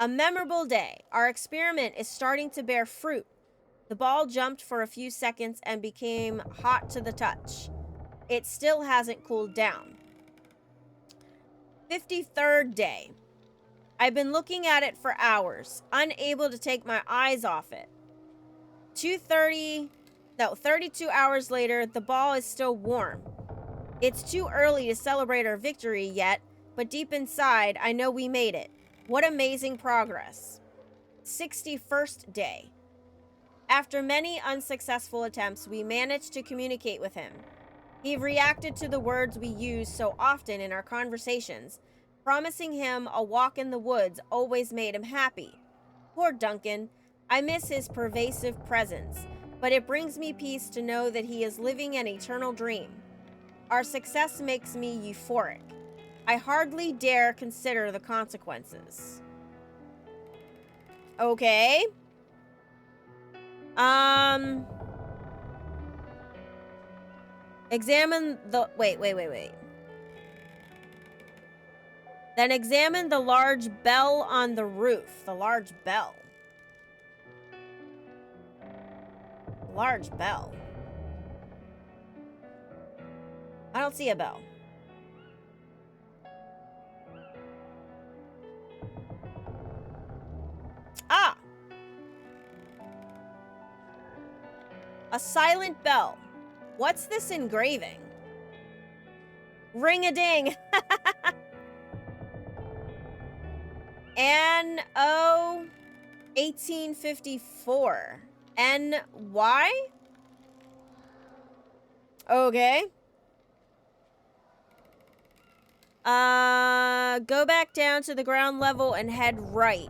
A memorable day. Our experiment is starting to bear fruit. The ball jumped for a few seconds and became hot to the touch. It still hasn't cooled down. 53rd day. I've been looking at it for hours, unable to take my eyes off it. 32 hours later, the ball is still warm. It's too early to celebrate our victory yet, but deep inside, I know we made it. What amazing progress. 61st day. After many unsuccessful attempts, we managed to communicate with him. He reacted to the words we use so often in our conversations. Promising him a walk in the woods always made him happy. Poor Duncan. I miss his pervasive presence, but it brings me peace to know that he is living an eternal dream. Our success makes me euphoric. I hardly dare consider the consequences. Okay. Examine the... Wait. Then examine the large bell on the roof. The large bell. Large bell. I don't see a bell. Ah! A silent bell. What's this engraving? Ring-a-ding. N.O. 1854. N.Y.? Okay. Go back down to the ground level and head right.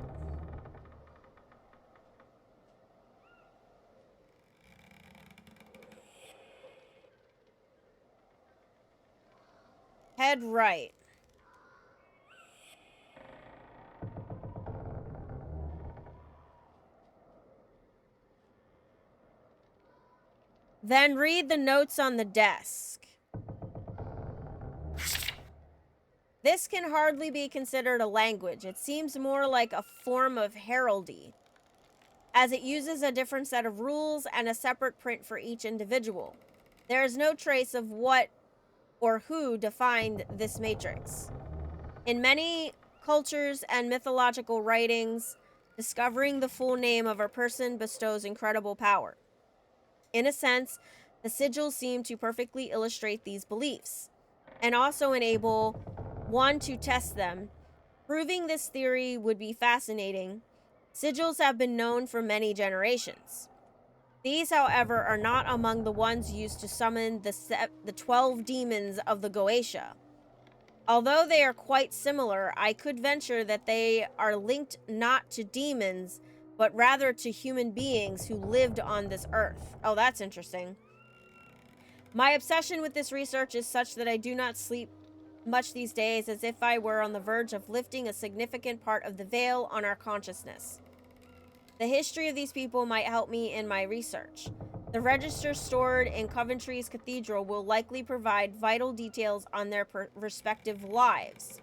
Head right. Then read the notes on the desk. This can hardly be considered a language. It seems more like a form of heraldry, as it uses a different set of rules and a separate print for each individual. There is no trace of what or who defined this matrix. In many cultures and mythological writings, discovering the full name of a person bestows incredible power. In a sense, the sigils seem to perfectly illustrate these beliefs, and also enable one to test them. Proving this theory would be fascinating. Sigils have been known for many generations. These, however, are not among the ones used to summon the 12 demons of the Goetia. Although they are quite similar, I could venture that they are linked not to demons, but rather to human beings who lived on this earth. Oh, that's interesting. My obsession with this research is such that I do not sleep much these days, as if I were on the verge of lifting a significant part of the veil on our consciousness. The history of these people might help me in my research. The register stored in Coventry's cathedral will likely provide vital details on their respective lives.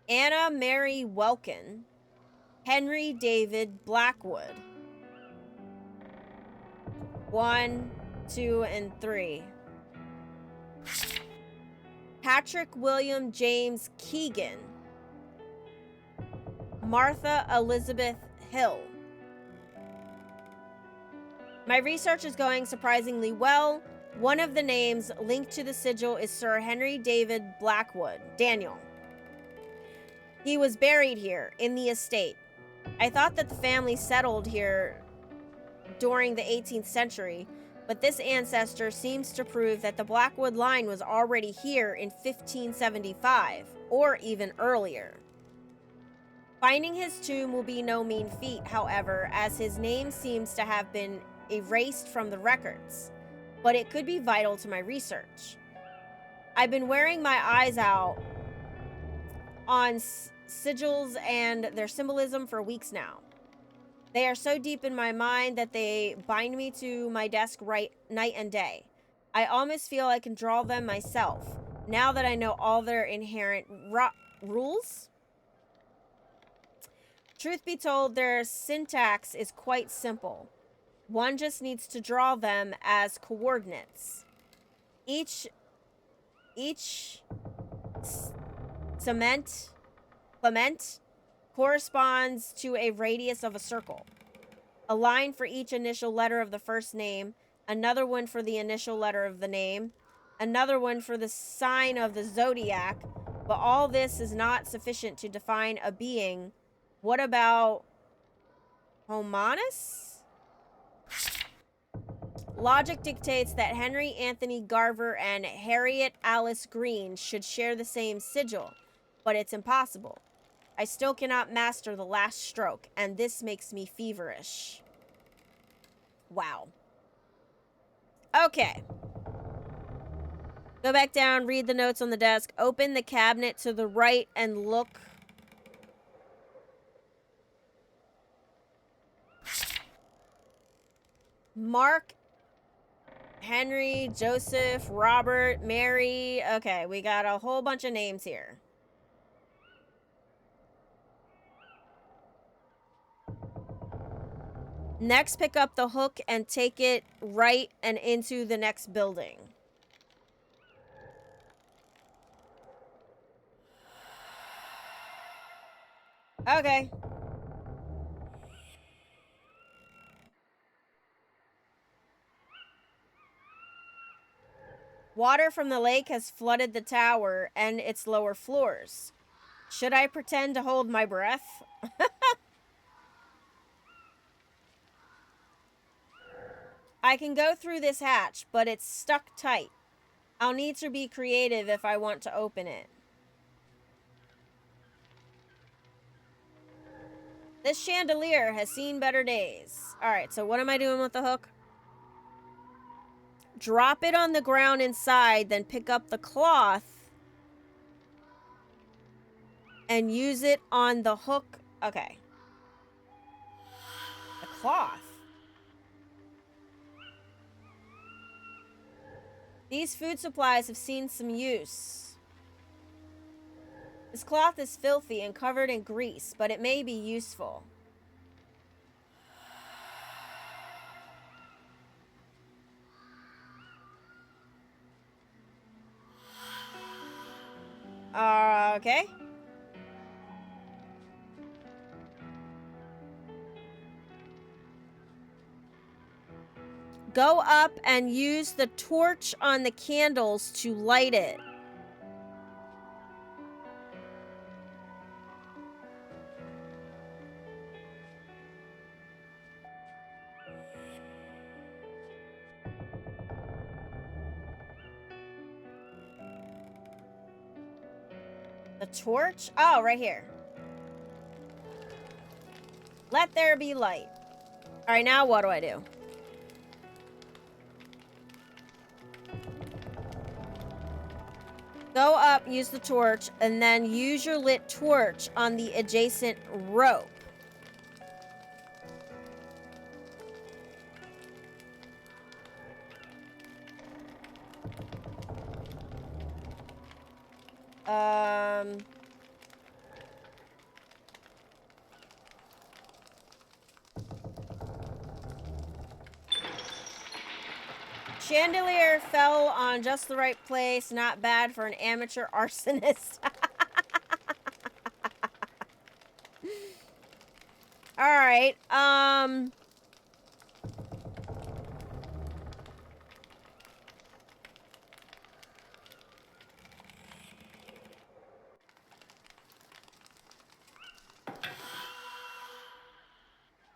Anna Mary Welkin, Henry David Blackwood. 1, 2, and 3. Patrick William James Keegan. Martha Elizabeth Hill. My research is going surprisingly well. One of the names linked to the sigil is Sir Henry David Blackwood, Daniel. He was buried here, in the estate. I thought that the family settled here during the 18th century, but this ancestor seems to prove that the Blackwood line was already here in 1575, or even earlier. Finding his tomb will be no mean feat, however, as his name seems to have been erased from the records, but it could be vital to my research. I've been wearing my eyes out on sigils and their symbolism for weeks now. They are so deep in my mind that they bind me to my desk night and day. I almost feel I can draw them myself, now that I know all their inherent rules. Truth be told, their syntax is quite simple. One just needs to draw them as coordinates. Each Clement corresponds to a radius of a circle. A line for each initial letter of the first name, another one for the initial letter of the name, another one for the sign of the zodiac, but all this is not sufficient to define a being. What about Homonus? Logic dictates that Henry Anthony Garver and Harriet Alice Green should share the same sigil, but it's impossible. I still cannot master the last stroke, and this makes me feverish. Wow. Okay. Go back down, read the notes on the desk, open the cabinet to the right, and look. Mark, Henry, Joseph, Robert, Mary. Okay, we got a whole bunch of names here. Next, pick up the hook and take it right and into the next building. Okay. Water from the lake has flooded the tower and its lower floors. Should I pretend to hold my breath? I can go through this hatch, but it's stuck tight. I'll need to be creative if I want to open it. This chandelier has seen better days. Alright, so what am I doing with the hook? Drop it on the ground inside, then pick up the cloth and use it on the hook. Okay. The cloth. These food supplies have seen some use. This cloth is filthy and covered in grease, but it may be useful. Okay. Go up and use the torch on the candles to light it. The torch? Oh, right here. Let there be light. All right, now what do I do? Go up, use the torch, and then use your lit torch on the adjacent rope. Chandelier fell on just the right place. Not bad for an amateur arsonist. Alright,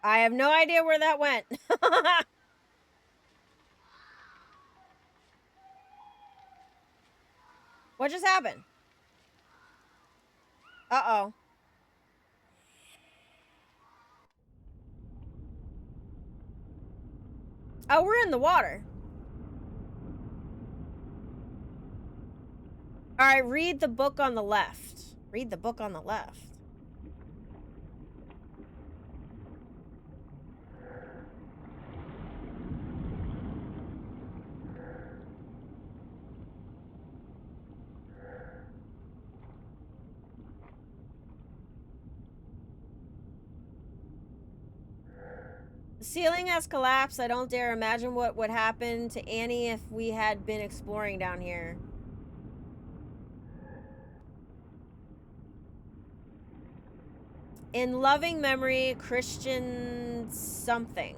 I have no idea where that went. What just happened? Uh-oh. Oh, we're in the water. All right, read the book on the left. Read the book on the left. The ceiling has collapsed. I don't dare imagine what would happen to Annie if we had been exploring down here. In loving memory, Christian something.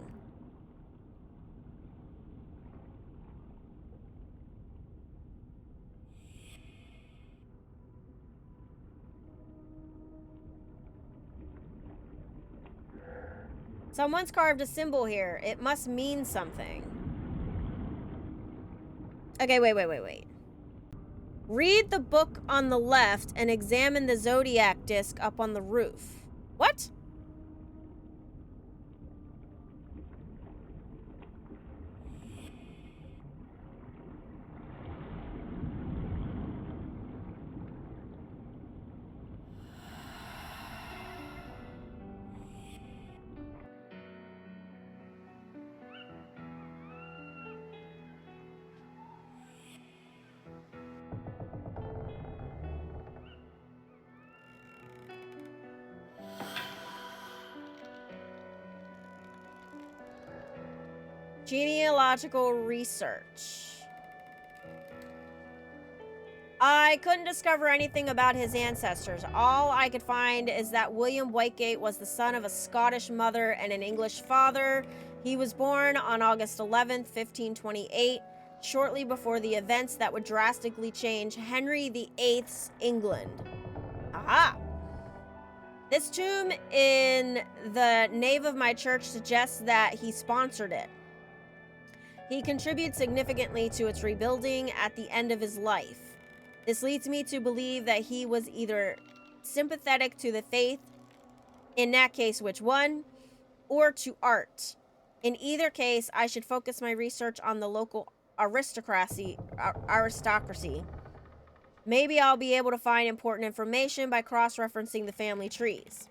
Someone's carved a symbol here. It must mean something. Okay, wait. Read the book on the left and examine the zodiac disc up on the roof. What? Genealogical research. I couldn't discover anything about his ancestors. All I could find is that William Whitegate was the son of a Scottish mother and an English father. He was born on August 11th, 1528, shortly before the events that would drastically change Henry VIII's England. Aha! This tomb in the nave of my church suggests that he sponsored it. He contributed significantly to its rebuilding at the end of his life. This leads me to believe that he was either sympathetic to the faith, in that case which one, or to art. In either case, I should focus my research on the local aristocracy. Maybe I'll be able to find important information by cross-referencing the family trees.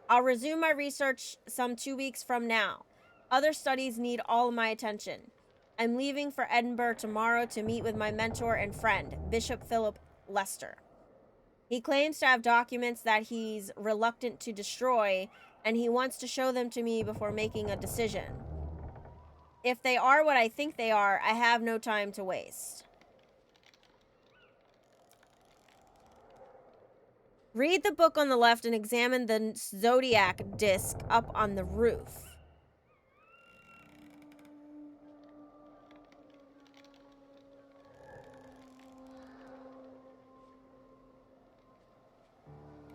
I'll resume my research some 2 weeks from now. Other studies need all of my attention. I'm leaving for Edinburgh tomorrow to meet with my mentor and friend, Bishop Philip Lester. He claims to have documents that he's reluctant to destroy, and he wants to show them to me before making a decision. If they are what I think they are, I have no time to waste. Read the book on the left and examine the zodiac disc up on the roof.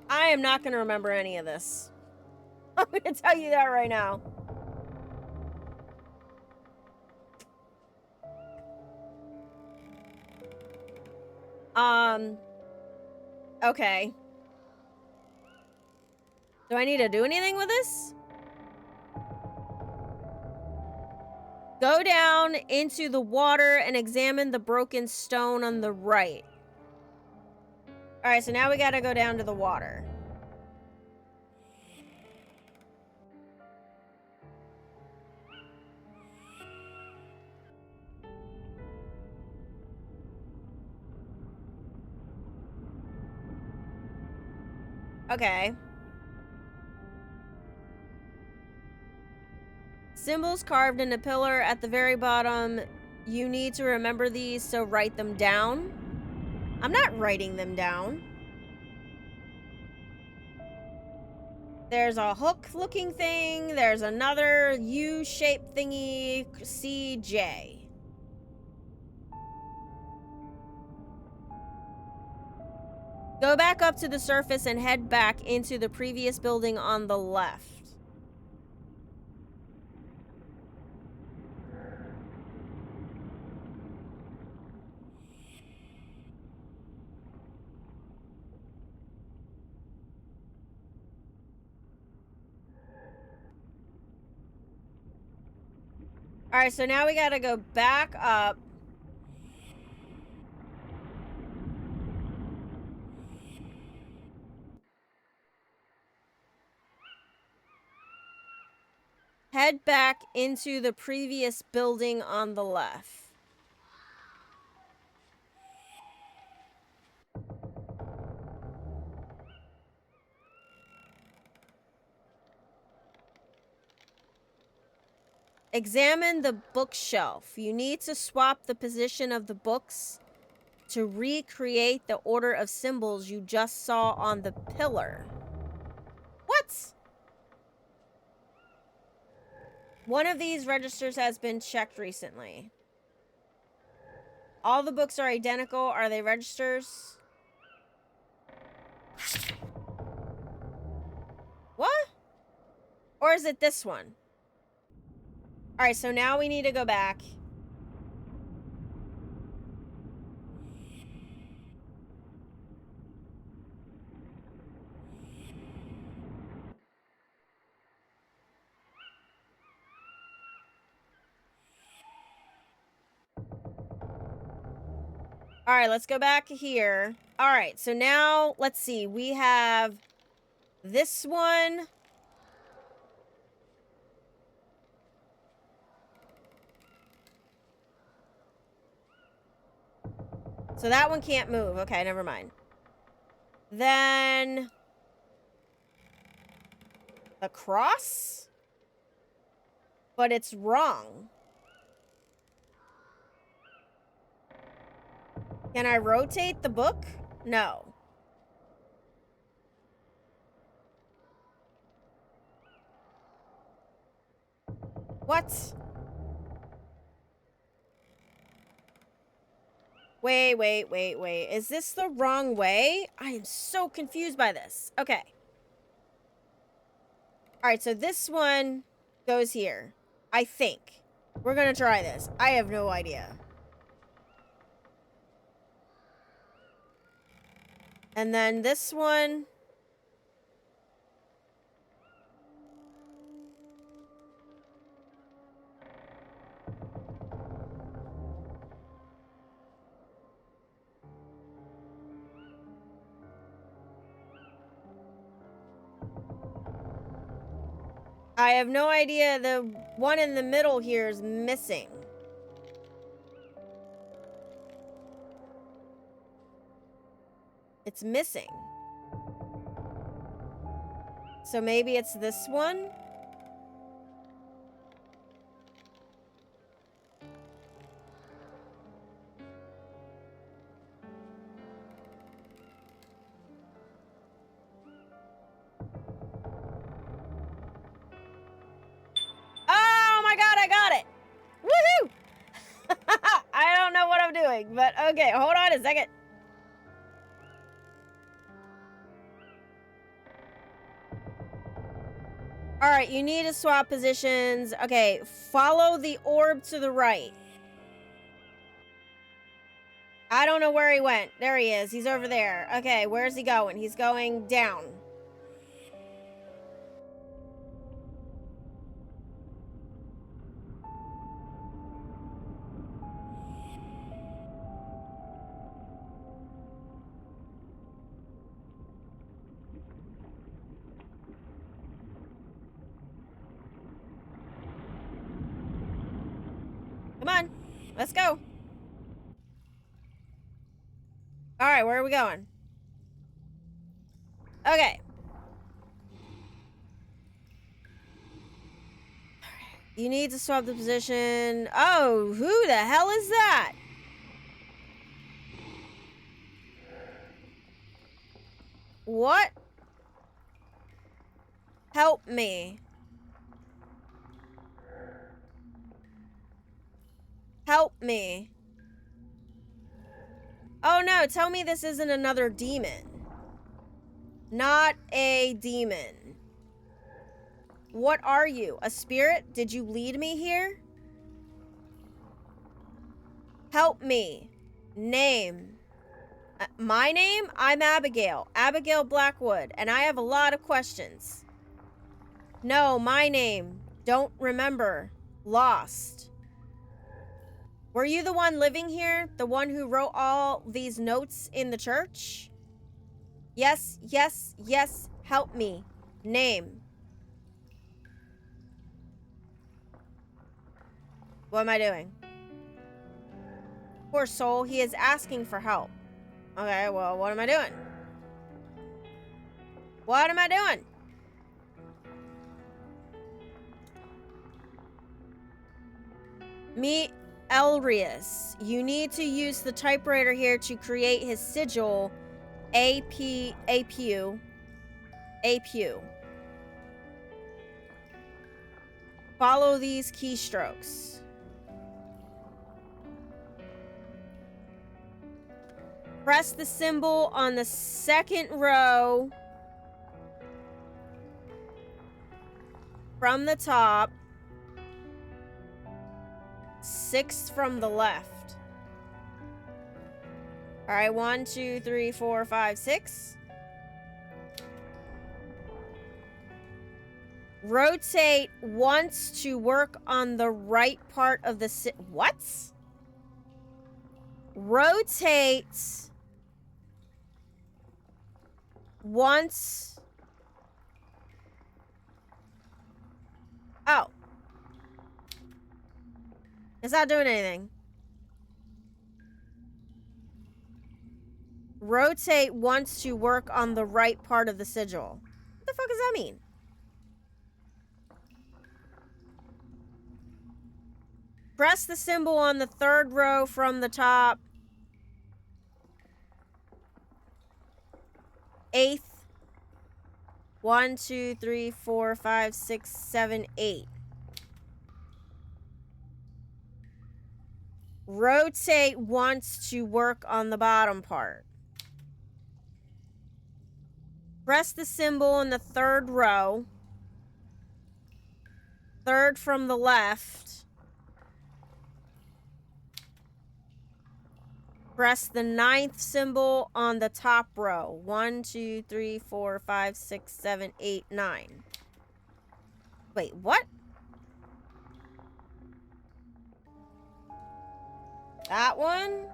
I am not going to remember any of this. I'm going to tell you that right now. Okay. Do I need to do anything with this? Go down into the water and examine the broken stone on the right. Alright, so now we gotta go down to the water. Okay. Symbols carved in a pillar at the very bottom. You need to remember these, so write them down. I'm not writing them down. There's a hook-looking thing. There's another U-shaped thingy. CJ. Go back up to the surface and head back into the previous building on the left. Alright, so now we gotta go back up. Head back into the previous building on the left. Examine the bookshelf. You need to swap the position of the books to recreate the order of symbols you just saw on the pillar. What? One of these registers has been checked recently. All the books are identical. Are they registers? What? Or is it this one? Alright, so now we need to go back. All right, let's go back here. All right, so now, let's see. We have this one. So that one can't move. Okay, never mind. Then the cross? But it's wrong. Can I rotate the book? No. What? Wait. Is this the wrong way? I am so confused by this. Okay. All right, so this one goes here. I think. We're gonna try this. I have no idea. And then this one. I have no idea. The one in the middle here is missing. It's missing. So maybe it's this one? Oh my god, I got it! Woohoo! I don't know what I'm doing, but okay, hold on a second. Alright, you need to swap positions. Okay, follow the orb to the right. I don't know where he went. There he is. He's over there. Okay, where's he going? He's going down. Come on. Let's go. Alright, where are we going? Okay. You need to swap the position. Oh, who the hell is that? What? Help me. Help me. Oh no, tell me this isn't another demon. Not a demon. What are you? A spirit? Did you lead me here? Help me. Name. My name? I'm Abigail. Abigail Blackwood. And I have a lot of questions. No, my name. Don't remember. Lost. Were you the one living here? The one who wrote all these notes in the church? Yes. Help me. Name. What am I doing? Poor soul, he is asking for help. Okay, well, what am I doing? What am I doing? Meet Elrius. You need to use the typewriter here to create his sigil. APU. Follow these keystrokes. Press the symbol on the second row from the top. 6 from the left. All right, 1, 2, 3, 4, 5, 6. Rotate once to work on the right part of the what? Rotate once. Oh. It's not doing anything. Rotate once to work on the right part of the sigil. What the fuck does that mean? Press the symbol on the third row from the top. 8th. 1, 2, 3, 4, 5, 6, 7, 8. Rotate once to work on the bottom part. Press the symbol in the third row. 3rd from the left. Press the 9th symbol on the top row. 1, 2, 3, 4, 5, 6, 7, 8, 9. Wait, what? That one?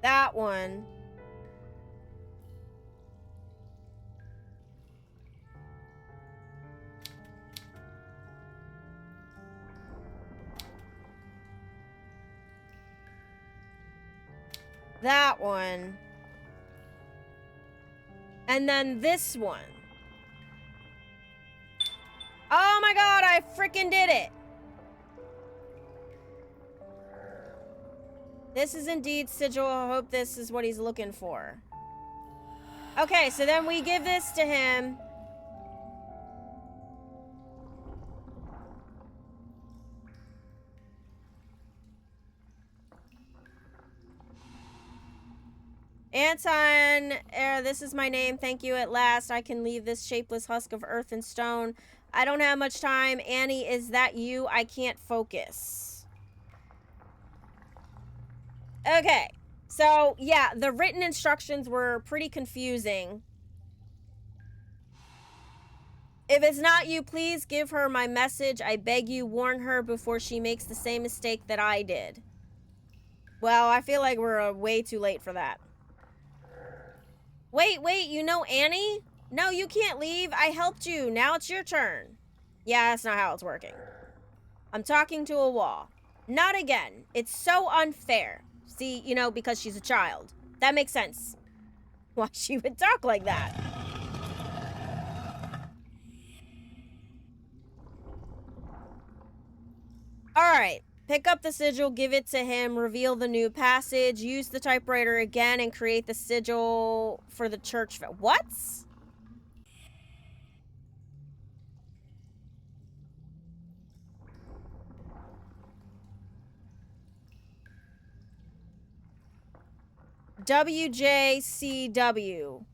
That one. That one. And then this one. Oh my god, I freaking did it! This is indeed sigil. I hope this is what he's looking for. Okay, so then we give this to him. Anton, this is my name. Thank you at last. I can leave this shapeless husk of earth and stone. I don't have much time. Annie, is that you? I can't focus. Okay. So, yeah, the written instructions were pretty confusing. If it's not you, please give her my message. I beg you, warn her before she makes the same mistake that I did. Well, I feel like we're way too late for that. Wait, you know Annie? No, you can't leave. I helped you. Now it's your turn. Yeah, that's not how it's working. I'm talking to a wall. Not again. It's so unfair. See, you know, because she's a child. That makes sense. Why she would talk like that. Alright. Pick up the sigil, give it to him, reveal the new passage, use the typewriter again, and create the sigil for the church. What? WJCW.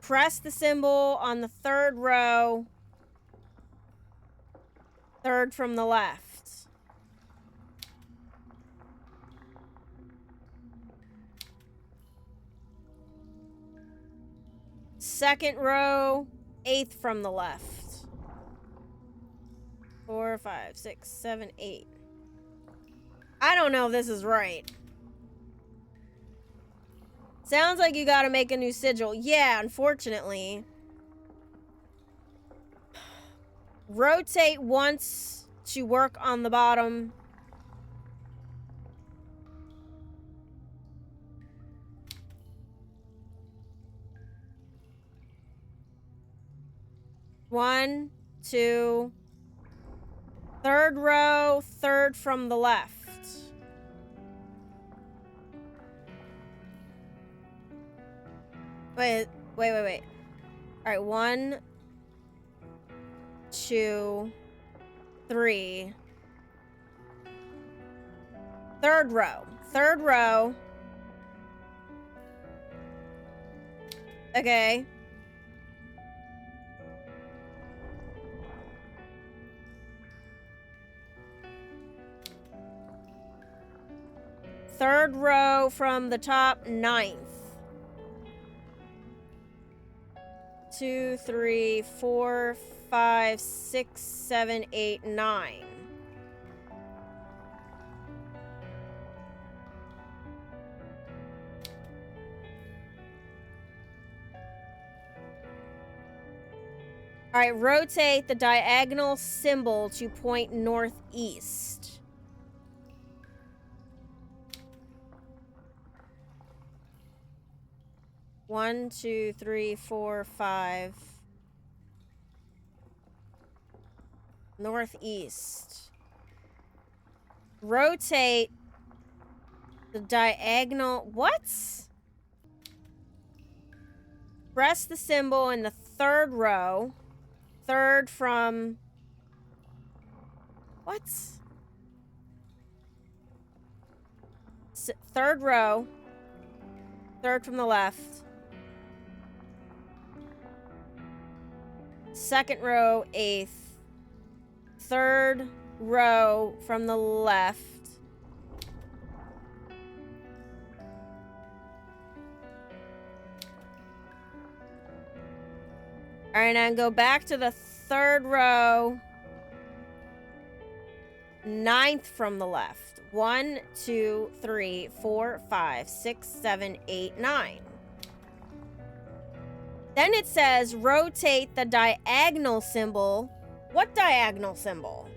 Press the symbol on the third row. 3rd from the left. Second row, 8th from the left. 4, 5, 6, 7, 8. I don't know if this is right. Sounds like you gotta make a new sigil. Yeah, unfortunately. Rotate once to work on the bottom. One, 2. 3rd row, 3rd from the left. Wait. All right, 1, 2, 3. 3rd row. Okay. third row from the top, 9th. 2, 3, 4, 5, 6, 7, 8, 9. All right, rotate the diagonal symbol to point northeast. One, 2, 3, 4, 5. Northeast. Rotate the diagonal. What? Press the symbol in the third row. Third from... What? Third row. Third from the left. Second row, 8th. Third row from the left. All right, now go back to the third row. 9th from the left. 1, 2, 3, 4, 5, 6, 7, 8, 9. Then it says rotate the diagonal symbol. What diagonal symbol?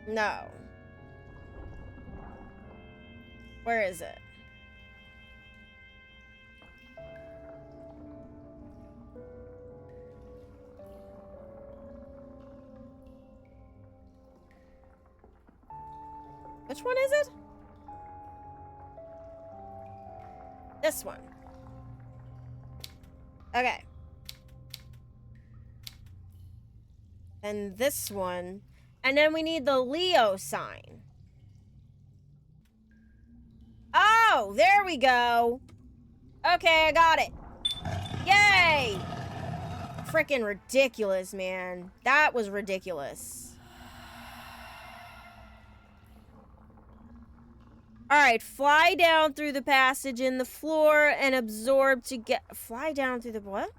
No. Where is it? Which one is it? This one. Okay. And this one. And then we need the Leo sign. Oh, there we go. Okay, I got it. Yay! Freaking ridiculous, man. That was ridiculous. Alright, fly down through the passage in the floor and absorb to get... Fly down through the... What?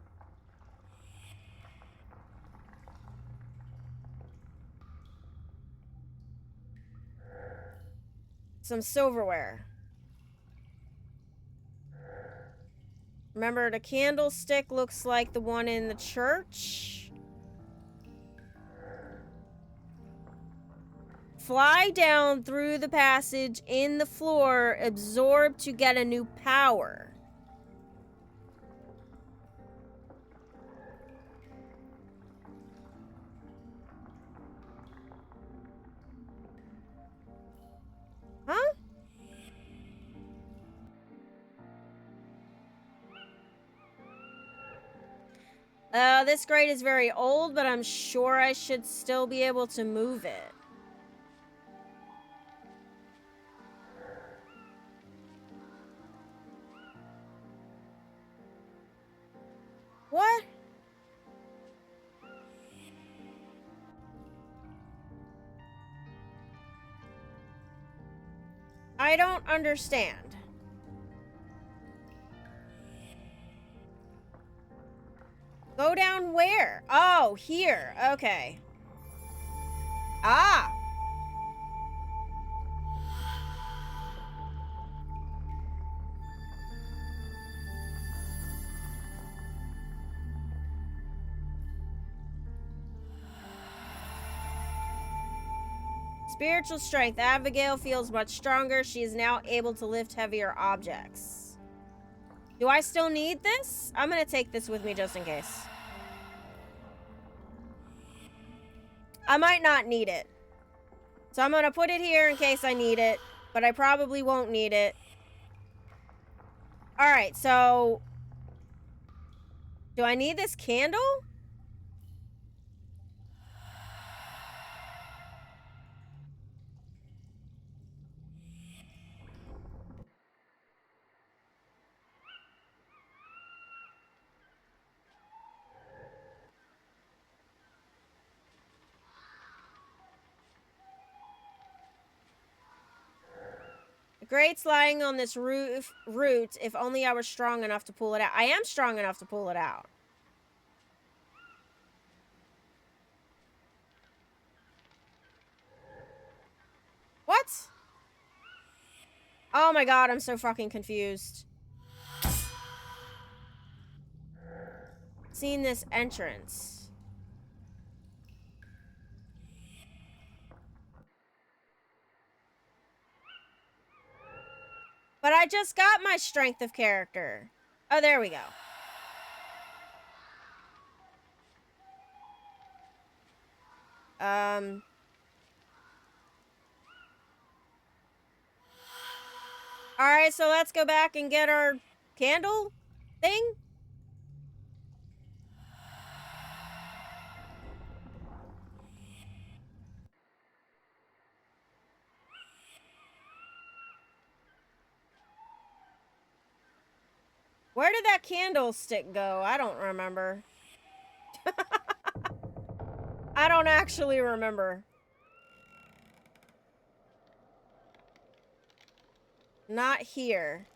Some silverware. Remember, the candlestick looks like the one in the church. Fly down through the passage in the floor, absorb to get a new power. Huh? This grate is very old, but I'm sure I should still be able to move it. What? I don't understand. Go down where? Oh, here. Okay. Ah! Spiritual strength. Abigail feels much stronger. She is now able to lift heavier objects. Do I still need this? I'm gonna take this with me just in case. I might not need it. So I'm gonna put it here in case I need it. But I probably won't need it. Alright, so... Do I need this candle? Grates lying on this root. If only I were strong enough to pull it out. I am strong enough to pull it out. What? Oh my god, I'm so fucking confused. Seen this entrance. But I just got my strength of character. Oh, there we go. Alright, so let's go back and get our candle thing. Where did that candlestick go? I don't remember. I don't actually remember. Not here.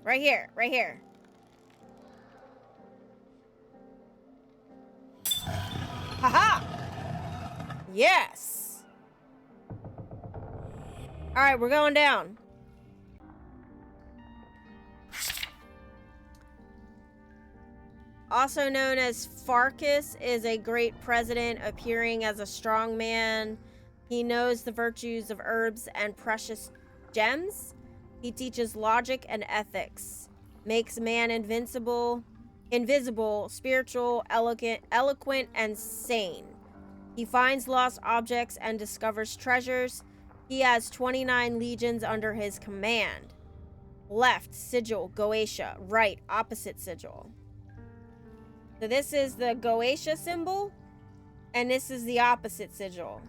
Right here. Right here. Haha! Yes! Alright, we're going down. Also known as Farkas, is a great president appearing as a strong man. He knows the virtues of herbs and precious gems. He teaches logic and ethics. Makes man invisible, spiritual, eloquent, and sane. He finds lost objects and discovers treasures. He has 29 legions under his command. Left, sigil, Goetia. Right, opposite sigil. So this is the Goetia symbol, and this is the opposite sigil.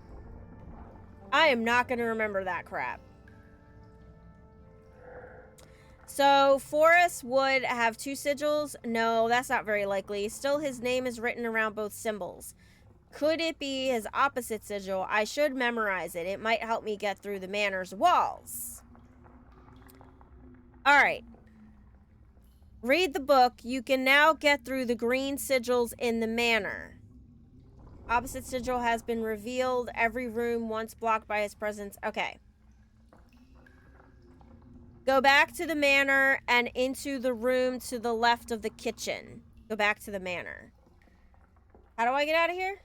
I am not going to remember that crap. So Forrest would have 2 sigils. No, that's not very likely. Still, his name is written around both symbols. Could it be his opposite sigil? I should memorize it. It might help me get through the manor's walls. Alright. Read the book. You can now get through the green sigils in the manor. Opposite sigil has been revealed. Every room once blocked by his presence. Okay. Go back to the manor and into the room to the left of the kitchen. Go back to the manor. How do I get out of here?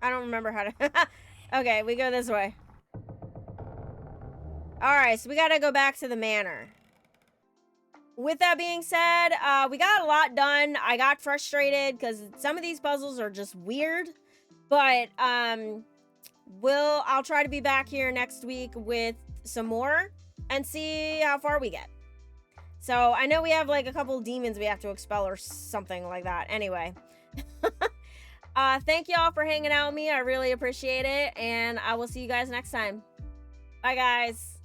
I don't remember how to... Okay, we go this way. Alright, so we gotta go back to the manor. With that being said, we got a lot done. I got frustrated because some of these puzzles are just weird. But, I'll try to be back here next week with some more and see how far we get. So, I know we have like a couple demons we have to expel or something like that. Anyway. Thank y'all for hanging out with me. I really appreciate it. And I will see you guys next time. Bye, guys.